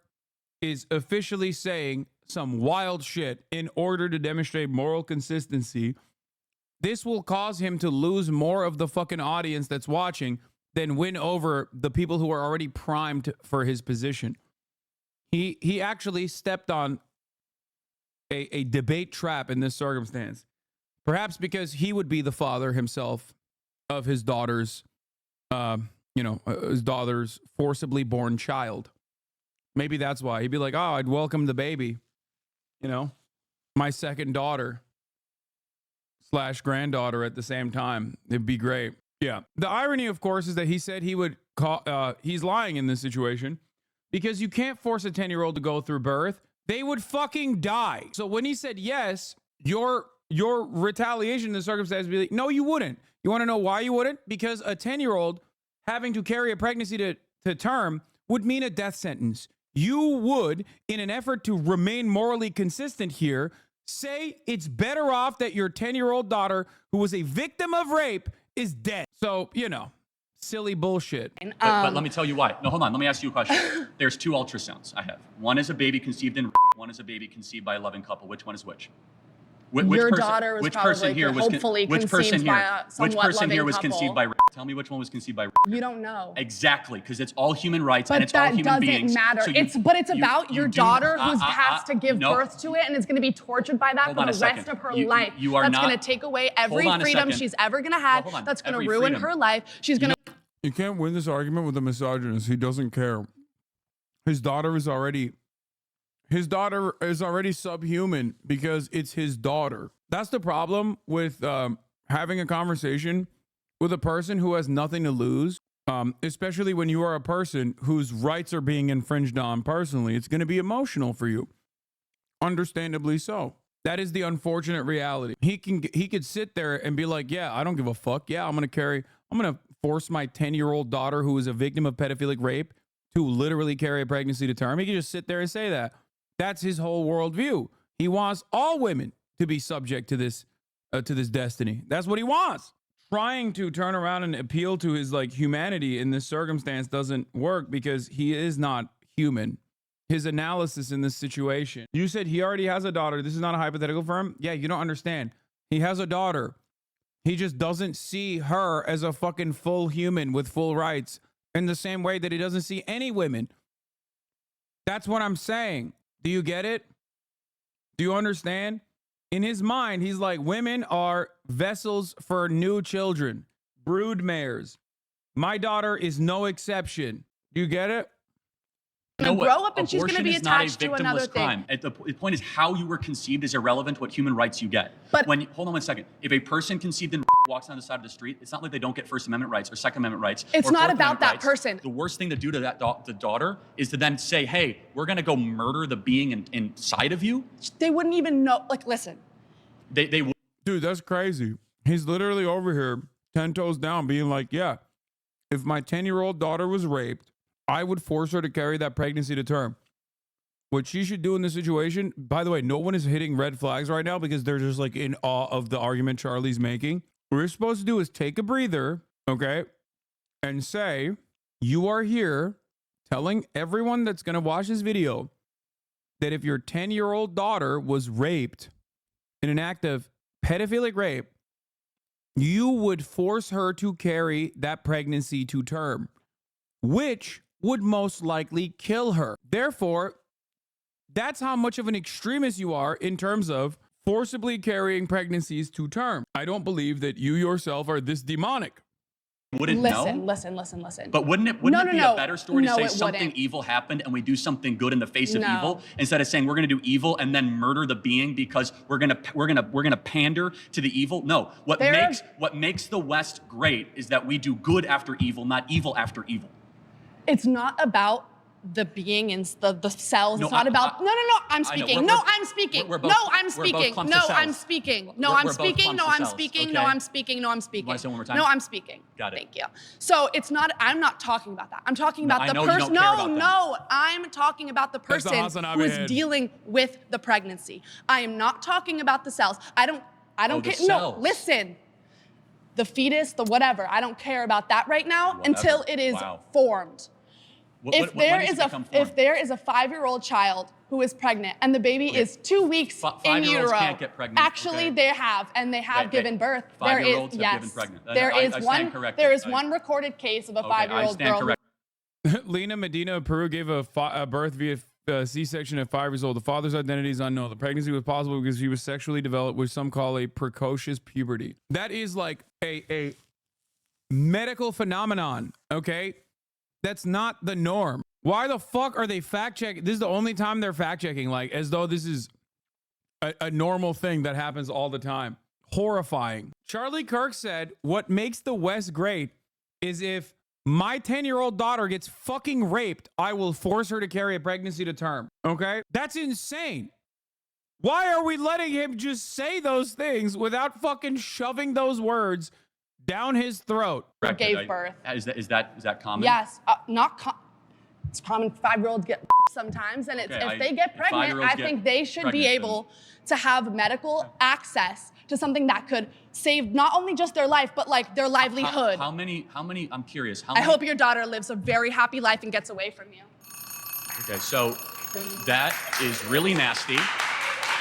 is officially saying some wild shit in order to demonstrate moral consistency. This will cause him to lose more of the fucking audience that's watching than win over the people who are already primed for his position. He actually stepped on a debate trap in this circumstance. Perhaps because he would be the father himself of his daughter's, his daughter's forcibly born child. Maybe that's why. He'd be like, oh, I'd welcome the baby. You know, my second daughter / granddaughter at the same time. It'd be great. Yeah. The irony, of course, is that he said he would he's lying in this situation because you can't force a 10-year-old to go through birth. They would fucking die. So when he said yes, your retaliation in the circumstance would be like, no, you wouldn't. You want to know why you wouldn't? Because a 10-year-old having to carry a pregnancy to term would mean a death sentence. You would, in an effort to remain morally consistent here, say it's better off that your 10-year-old daughter, who was a victim of rape, is dead. So, silly bullshit. But let me tell you why. No, hold on. Let me ask you a question. There's 2 ultrasounds I have. One is a baby conceived in rape. One is a baby conceived by a loving couple. Which one is which? Your daughter was probably hopefully conceived by a somewhat loving couple. Conceived by rape? Tell me which one was conceived by rape. You don't know. Exactly, because it's all human rights and it's all human beings. But that doesn't matter. It's about your daughter who has to give birth to it and is going to be tortured by that for the rest of her life. That's going to take away every freedom she's ever going to have. That's going to ruin her life. She's going to... You can't win this argument with a misogynist. He doesn't care. His daughter is already His daughter is already subhuman because it's his daughter. That's the problem with having a conversation with a person who has nothing to lose, especially when you are a person whose rights are being infringed on personally. It's going to be emotional for you. Understandably so. That is the unfortunate reality. He could sit there and be like, yeah, I don't give a fuck. Yeah, I'm going to force my 10-year-old daughter who is a victim of pedophilic rape to literally carry a pregnancy to term. He can just sit there and say that. That's his whole worldview. He wants all women to be subject to this destiny. That's what he wants. Trying to turn around and appeal to his like humanity in this circumstance doesn't work because he is not human. His analysis in this situation. You said he already has a daughter. This is not a hypothetical for him. Yeah, you don't understand. He has a daughter. He just doesn't see her as a fucking full human with full rights in the same way that he doesn't see any women. That's what I'm saying. Do you get it? Do you understand? In his mind, he's like, women are vessels for new children, brood mares. My daughter is no exception. Do you get it? Grow up and she's going to be attached to another thing. The point is how you were conceived is irrelevant to what human rights you get. But hold on one second. If a person conceived in walks down the side of the street, it's not like they don't get First Amendment rights or Second Amendment rights. It's not about that person. The worst thing to do to the daughter is to then say, hey, we're going to go murder the being inside of you. They wouldn't even know. Like, listen. They would. Dude, that's crazy. He's literally over here 10 toes down being like, yeah, if my 10-year-old daughter was raped, I would force her to carry that pregnancy to term. What she should do in this situation, by the way, no one is hitting red flags right now because they're just like in awe of the argument Charlie's making. What you're supposed to do is take a breather, okay, and say, you are here telling everyone that's going to watch this video that if your 10-year-old daughter was raped in an act of pedophilic rape, you would force her to carry that pregnancy to term, which would most likely kill her. Therefore, that's how much of an extremist you are in terms of forcibly carrying pregnancies to term. I don't believe that you yourself are this demonic. Wouldn't listen. But wouldn't it be a better story to say something evil happened and we do something good in the face of evil instead of saying we're going to do evil and then murder the being because we're going to pander to the evil? No. What makes the West great is that we do good after evil, not evil after evil. It's not about the being in the cells. It's not about. I'm speaking. I'm speaking. I'm speaking. I'm speaking. I'm speaking. I'm speaking. I'm speaking. Want to say it one more time? I'm speaking. Got it. Thank you. So it's not. I'm not talking about that. I'm talking about the person. I'm talking about the person who is dealing with the pregnancy. I am not talking about the cells. I don't care. No, listen. The fetus, the whatever. I don't care about that right now until it is formed. If there is a 5-year-old child who is pregnant and the baby is 2 weeks in utero, can't get pregnant. Actually they have given birth. 5-year-olds have given pregnant. There is one recorded case of a 5-year-old girl. Lena Medina of Peru gave a birth via C-section at 5 years old. The father's identity is unknown. The pregnancy was possible because she was sexually developed, which some call a precocious puberty. That is like a medical phenomenon, okay? That's not the norm. Why the fuck are they fact checking? This is the only time they're fact checking, like as though this is a normal thing that happens all the time. Horrifying. Charlie Kirk said, what makes the West great is if my 10-year-old daughter gets fucking raped, I will force her to carry a pregnancy to term. Okay? That's insane. Why are we letting him just say those things without fucking shoving those words down his throat? Gave birth. Is that common? Yes, it's common. 5-year-olds get sometimes, and if they get pregnant, I think they should be able to have medical access to something that could save not only just their life, but like their livelihood. How many? I'm curious. I hope your daughter lives a very happy life and gets away from you. Okay, so that is really nasty,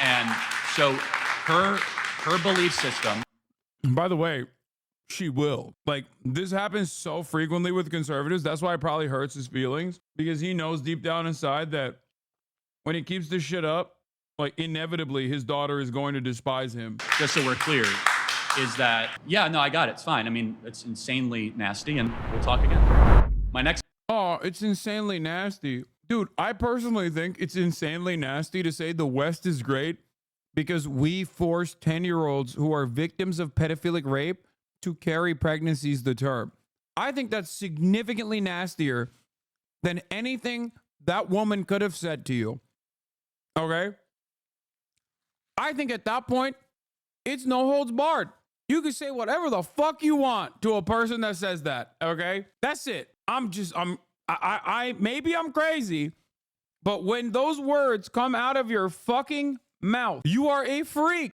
and so her belief system. By the way, she will. Like, this happens so frequently with conservatives. That's why it probably hurts his feelings, because he knows deep down inside that when he keeps this shit up, like, inevitably his daughter is going to despise him. Just so we're clear, is that, yeah, no, I got it. It's fine. I mean, it's insanely nasty, and we'll talk again. My next. Oh, it's insanely nasty. Dude, I personally think it's insanely nasty to say the West is great because we force 10-year-olds who are victims of pedophilic rape to carry pregnancies to term. I think that's significantly nastier than anything that woman could have said to you. Okay? I think at that point, it's no holds barred. You can say whatever the fuck you want to a person that says that. Okay? That's it. Maybe I'm crazy, but when those words come out of your fucking mouth, you are a freak.